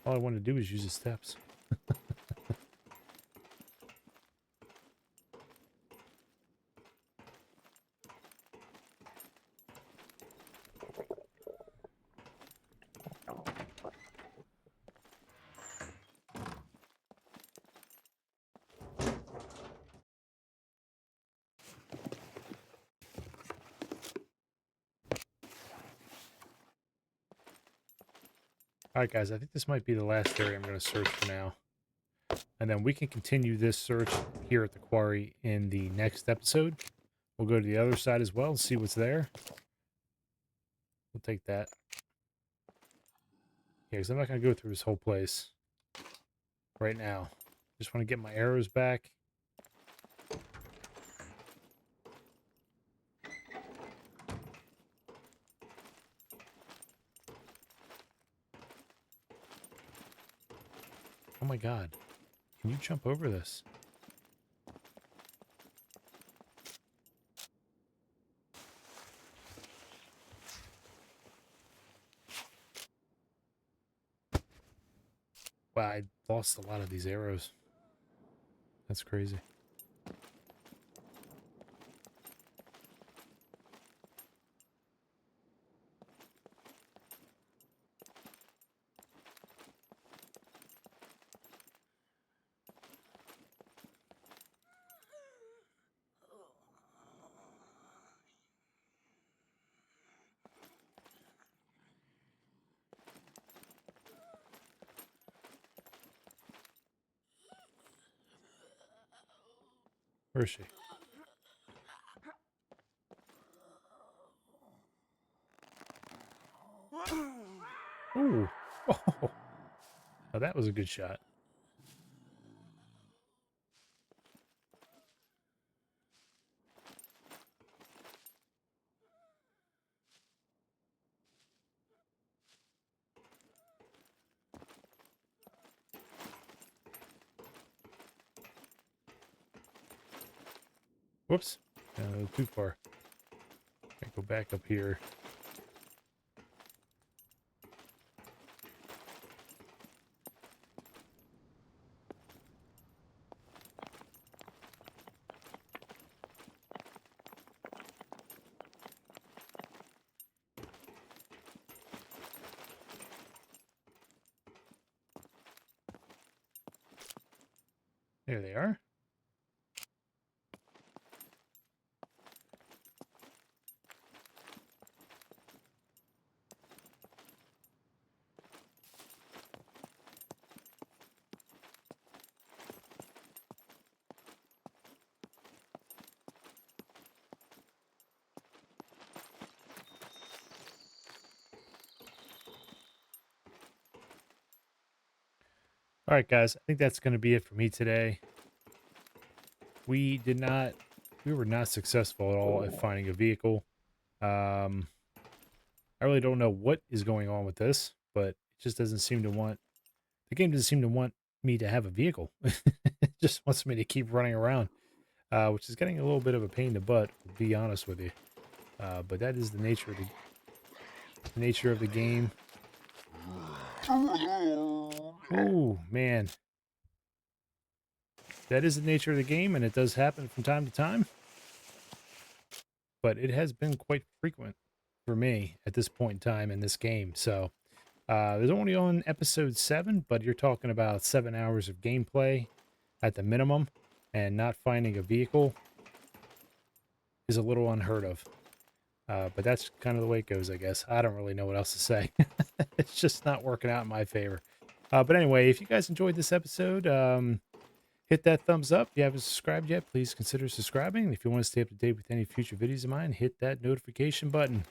[SPEAKER 1] All I want to do is use the steps. Alright guys, I think this might be the last area I'm going to search for now. And then we can continue this search here at the quarry in the next episode. We'll go to the other side as well and see what's there. We'll take that. Yeah, because I'm not going to go through this whole place right now. Just want to get my arrows back. Oh my god. Can you jump over this? Wow, I lost a lot of these arrows. That's crazy. Where is she? Ooh. Oh, now that was a good shot. Whoops. Too far. I go back up here. There they are. All right, guys. I think that's going to be it for me today. We were not successful at all at finding a vehicle. I really don't know what is going on with this, but it just doesn't seem to want, the game doesn't seem to want me to have a vehicle. It just wants me to keep running around, which is getting a little bit of a pain in the butt, to be honest with you. But that is the nature of the game. Oh man, that is the nature of the game, and it does happen from time to time. But it has been quite frequent for me at this point in time in this game. So there's only on episode 7, but you're talking about 7 hours of gameplay at the minimum, and not finding a vehicle is a little unheard of. But that's kind of the way it goes, I guess. I don't really know what else to say. It's just not working out in my favor. But anyway, if you guys enjoyed this episode, hit that thumbs up. If you haven't subscribed yet, please consider subscribing. If you want to stay up to date with any future videos of mine, hit that notification button.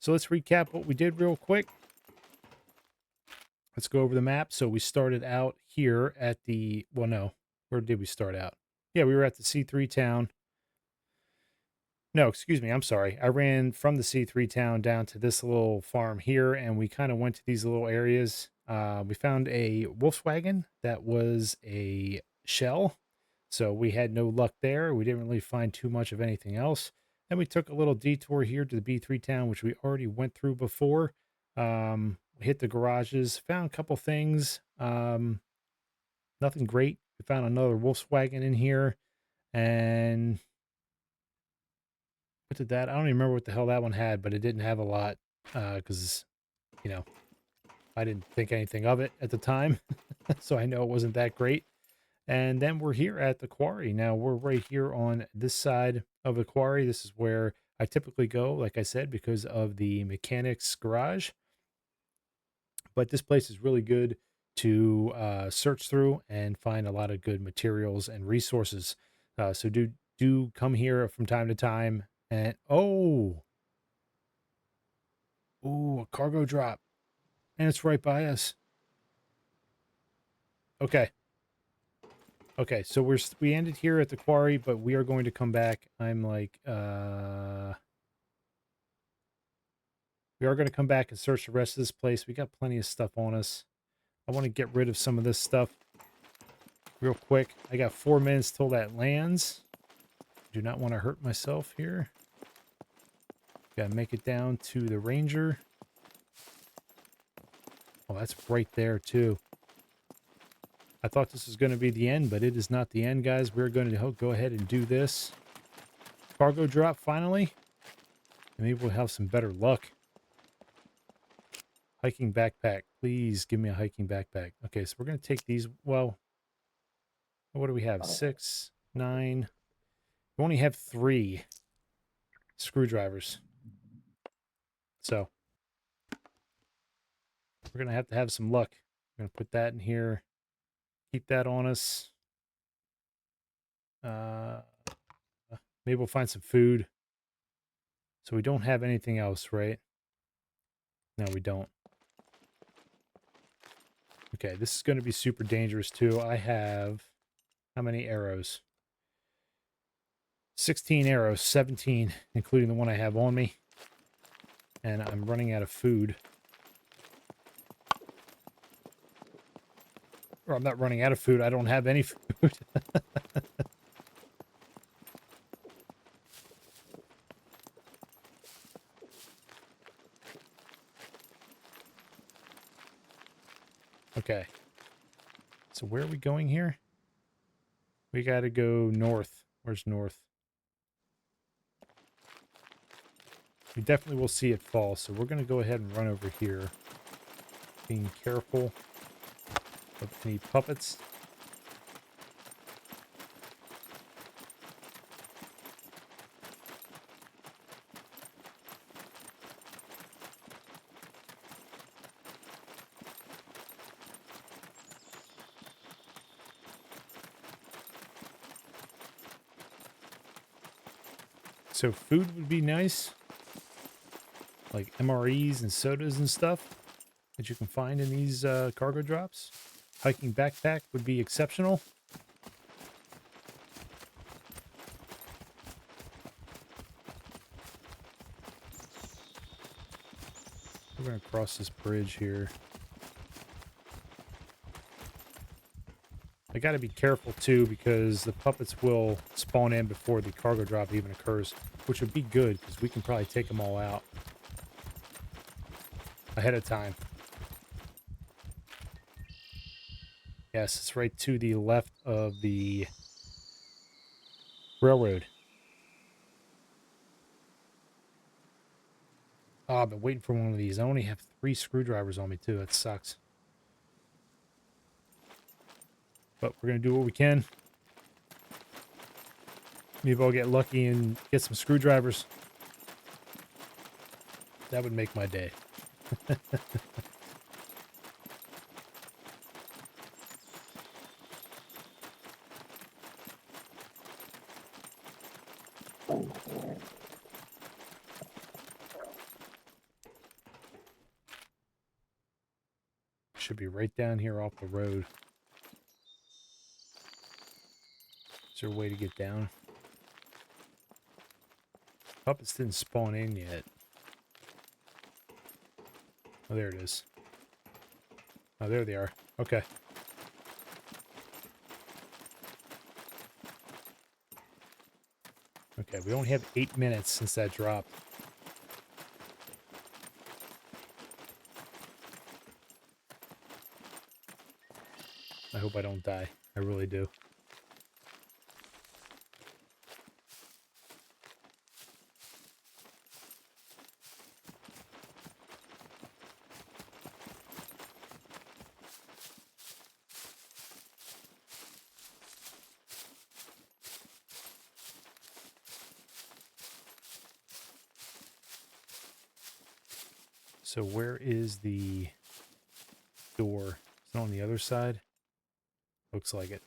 [SPEAKER 1] So let's recap what we did real quick. Let's go over the map. So we started out here at the, well, no, where did we start out? Yeah, we were at the C3 town. No, excuse me. I'm sorry. I ran from the C3 town down to this little farm here, and we kind of went to these little areas. We found a Volkswagen that was a shell, so we had no luck there. We didn't really find too much of anything else. Then we took a little detour here to the B3 town, which we already went through before. We hit the garages, found a couple things. Nothing great. We found another Volkswagen in here, and what did that? I don't even remember what the hell that one had, but it didn't have a lot because, you know, I didn't think anything of it at the time. So I know it wasn't that great. And then we're here at the quarry. Now we're right here on this side of the quarry. This is where I typically go, like I said, because of the mechanics garage. But this place is really good to search through and find a lot of good materials and resources. So do come here from time to time. And oh, a cargo drop. And it's right by us. Okay. Okay, so we ended here at the quarry, but we are going to come back. I'm like, we are going to come back and search the rest of this place. We got plenty of stuff on us. I want to get rid of some of this stuff real quick. I got 4 minutes till that lands. Do not want to hurt myself here. Got to make it down to the ranger. Oh, that's right there too. I thought this was going to be the end, but it is not the end, guys. We're going to go ahead and do this. Cargo drop finally. And maybe we'll have some better luck. Hiking backpack. Please give me a hiking backpack. Okay, so we're going to take these. Well, what do we have? 6, 9. We only have 3 screwdrivers. So we're going to have some luck. I'm going to put that in here. Keep that on us. Maybe we'll find some food. So we don't have anything else, right? No, we don't. Okay, this is going to be super dangerous too. I have how many arrows? 16 arrows, 17, including the one I have on me. And I'm running out of food. Or I'm not running out of food. I don't have any food. Okay. So where are we going here? We got to go north. Where's north? We definitely will see it fall. So we're going to go ahead and run over here. Being careful of any puppets. So food would be nice. Like MREs and sodas and stuff that you can find in these cargo drops. Hiking backpack would be exceptional. We're going to cross this bridge here. I got to be careful too because the puppets will spawn in before the cargo drop even occurs, which would be good because we can probably take them all out ahead of time. Yes, it's right to the left of the railroad. Oh, I've been waiting for one of these. I only have 3 screwdrivers on me too. That sucks. But we're going to do what we can. Maybe I'll get lucky and get some screwdrivers. That would make my day. Should be right down here off the road. Is there a way to get down? Puppets didn't spawn in yet. Oh, there it is. Oh, there they are. Okay. Okay, we only have 8 minutes since that dropped. I hope I don't die. I really do. So where is the door? Is it on the other side? Looks like it.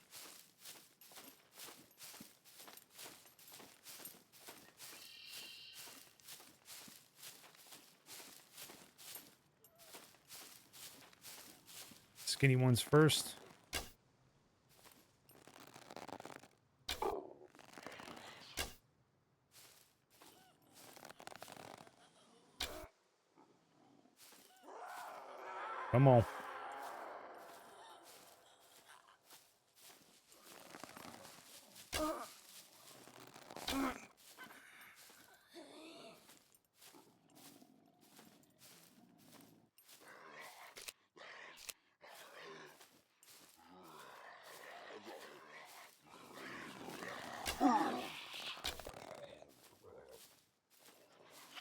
[SPEAKER 1] skinny ones first. Come on.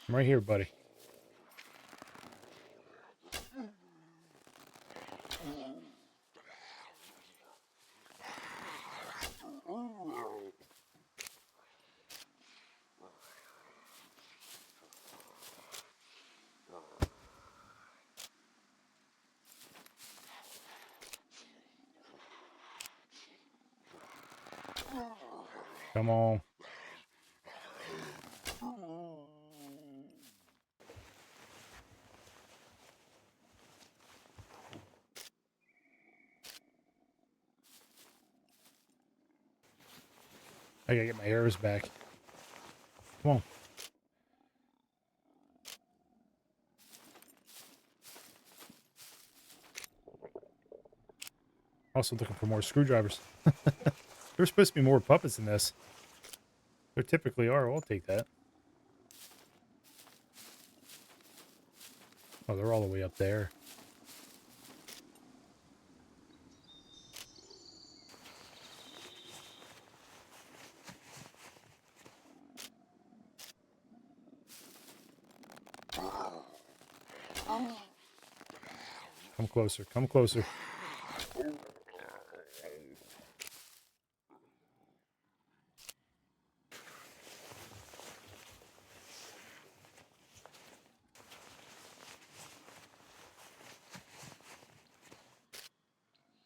[SPEAKER 1] I'm right here, buddy. Come on. I gotta get my arrows back. Come on. Also looking for more screwdrivers. There's supposed to be more puppets in this. There typically are. I'll take that. Oh, they're all the way up there. Come closer. Come closer.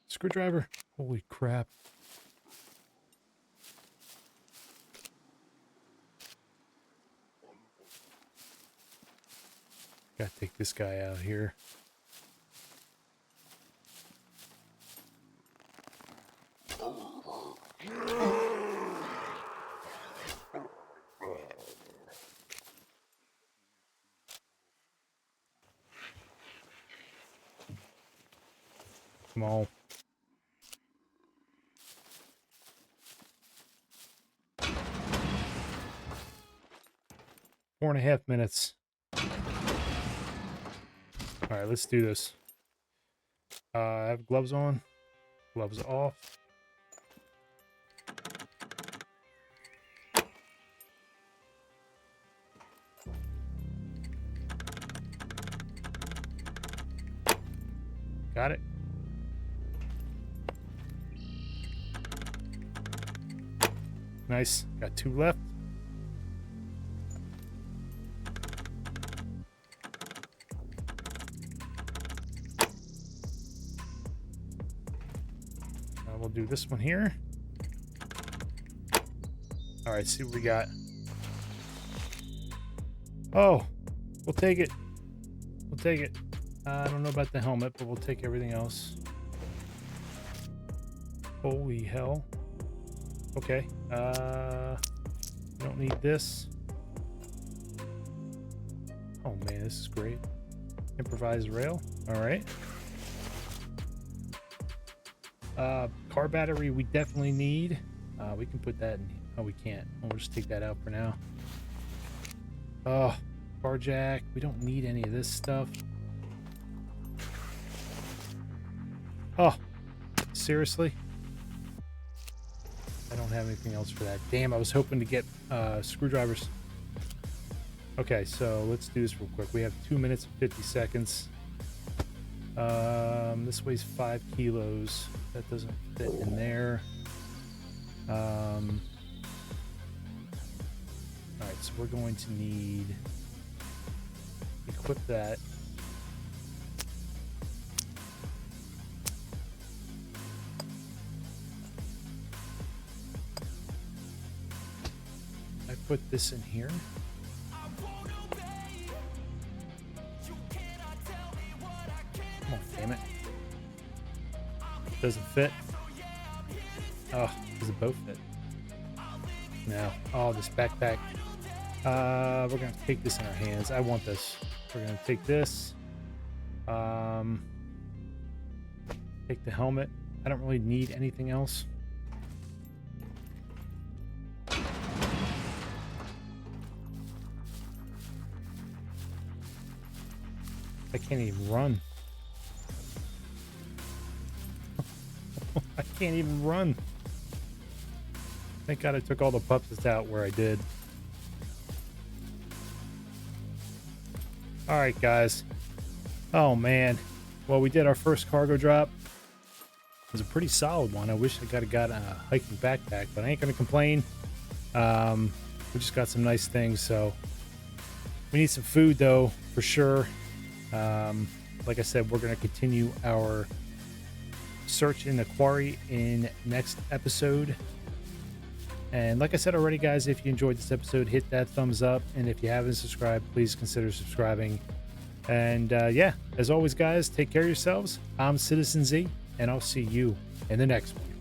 [SPEAKER 1] Screwdriver. Holy crap. Gotta take this guy out here. Come on. Four and a half minutes. All right, let's do this. I have gloves on. Gloves off. Got it. Nice. Got two left. We'll do this one here. All right, see what we got. Oh, we'll take it. We'll take it. I don't know about the helmet, but we'll take everything else. Holy hell. Okay. Don't need this. Oh man, this is great. Improvised rail. All right. Car battery we definitely need. We can put that in. Oh, we can't. We'll just take that out for now. Oh, car jack. We don't need any of this stuff. Oh, seriously? I don't have anything else for that. Damn, I was hoping to get screwdrivers. Okay, so let's do this real quick. We have 2 minutes and 50 seconds. This weighs 5 kilos. That doesn't fit in there. All right, so we're going to need equip that. I put this in here. Come on, damn it. Doesn't fit. Oh, does the boat fit? No. Oh, this backpack. We're gonna take this in our hands. I want this. We're gonna take this. Take the helmet. I don't really need anything else. I can't even run. I can't even run. Thank God I took all the puppets out where I did. All right, guys. Oh, man. Well, we did our first cargo drop. It was a pretty solid one. I wish I could have got a hiking backpack, but I ain't going to complain. We just got some nice things, so we need some food, though, for sure. Like I said, we're going to continue our search in the quarry in next episode. And like I said already, guys, if you enjoyed this episode, hit that thumbs up. And if you haven't subscribed, please consider subscribing. And yeah, as always, guys, take care of yourselves. I'm Citizen Z, and I'll see you in the next one.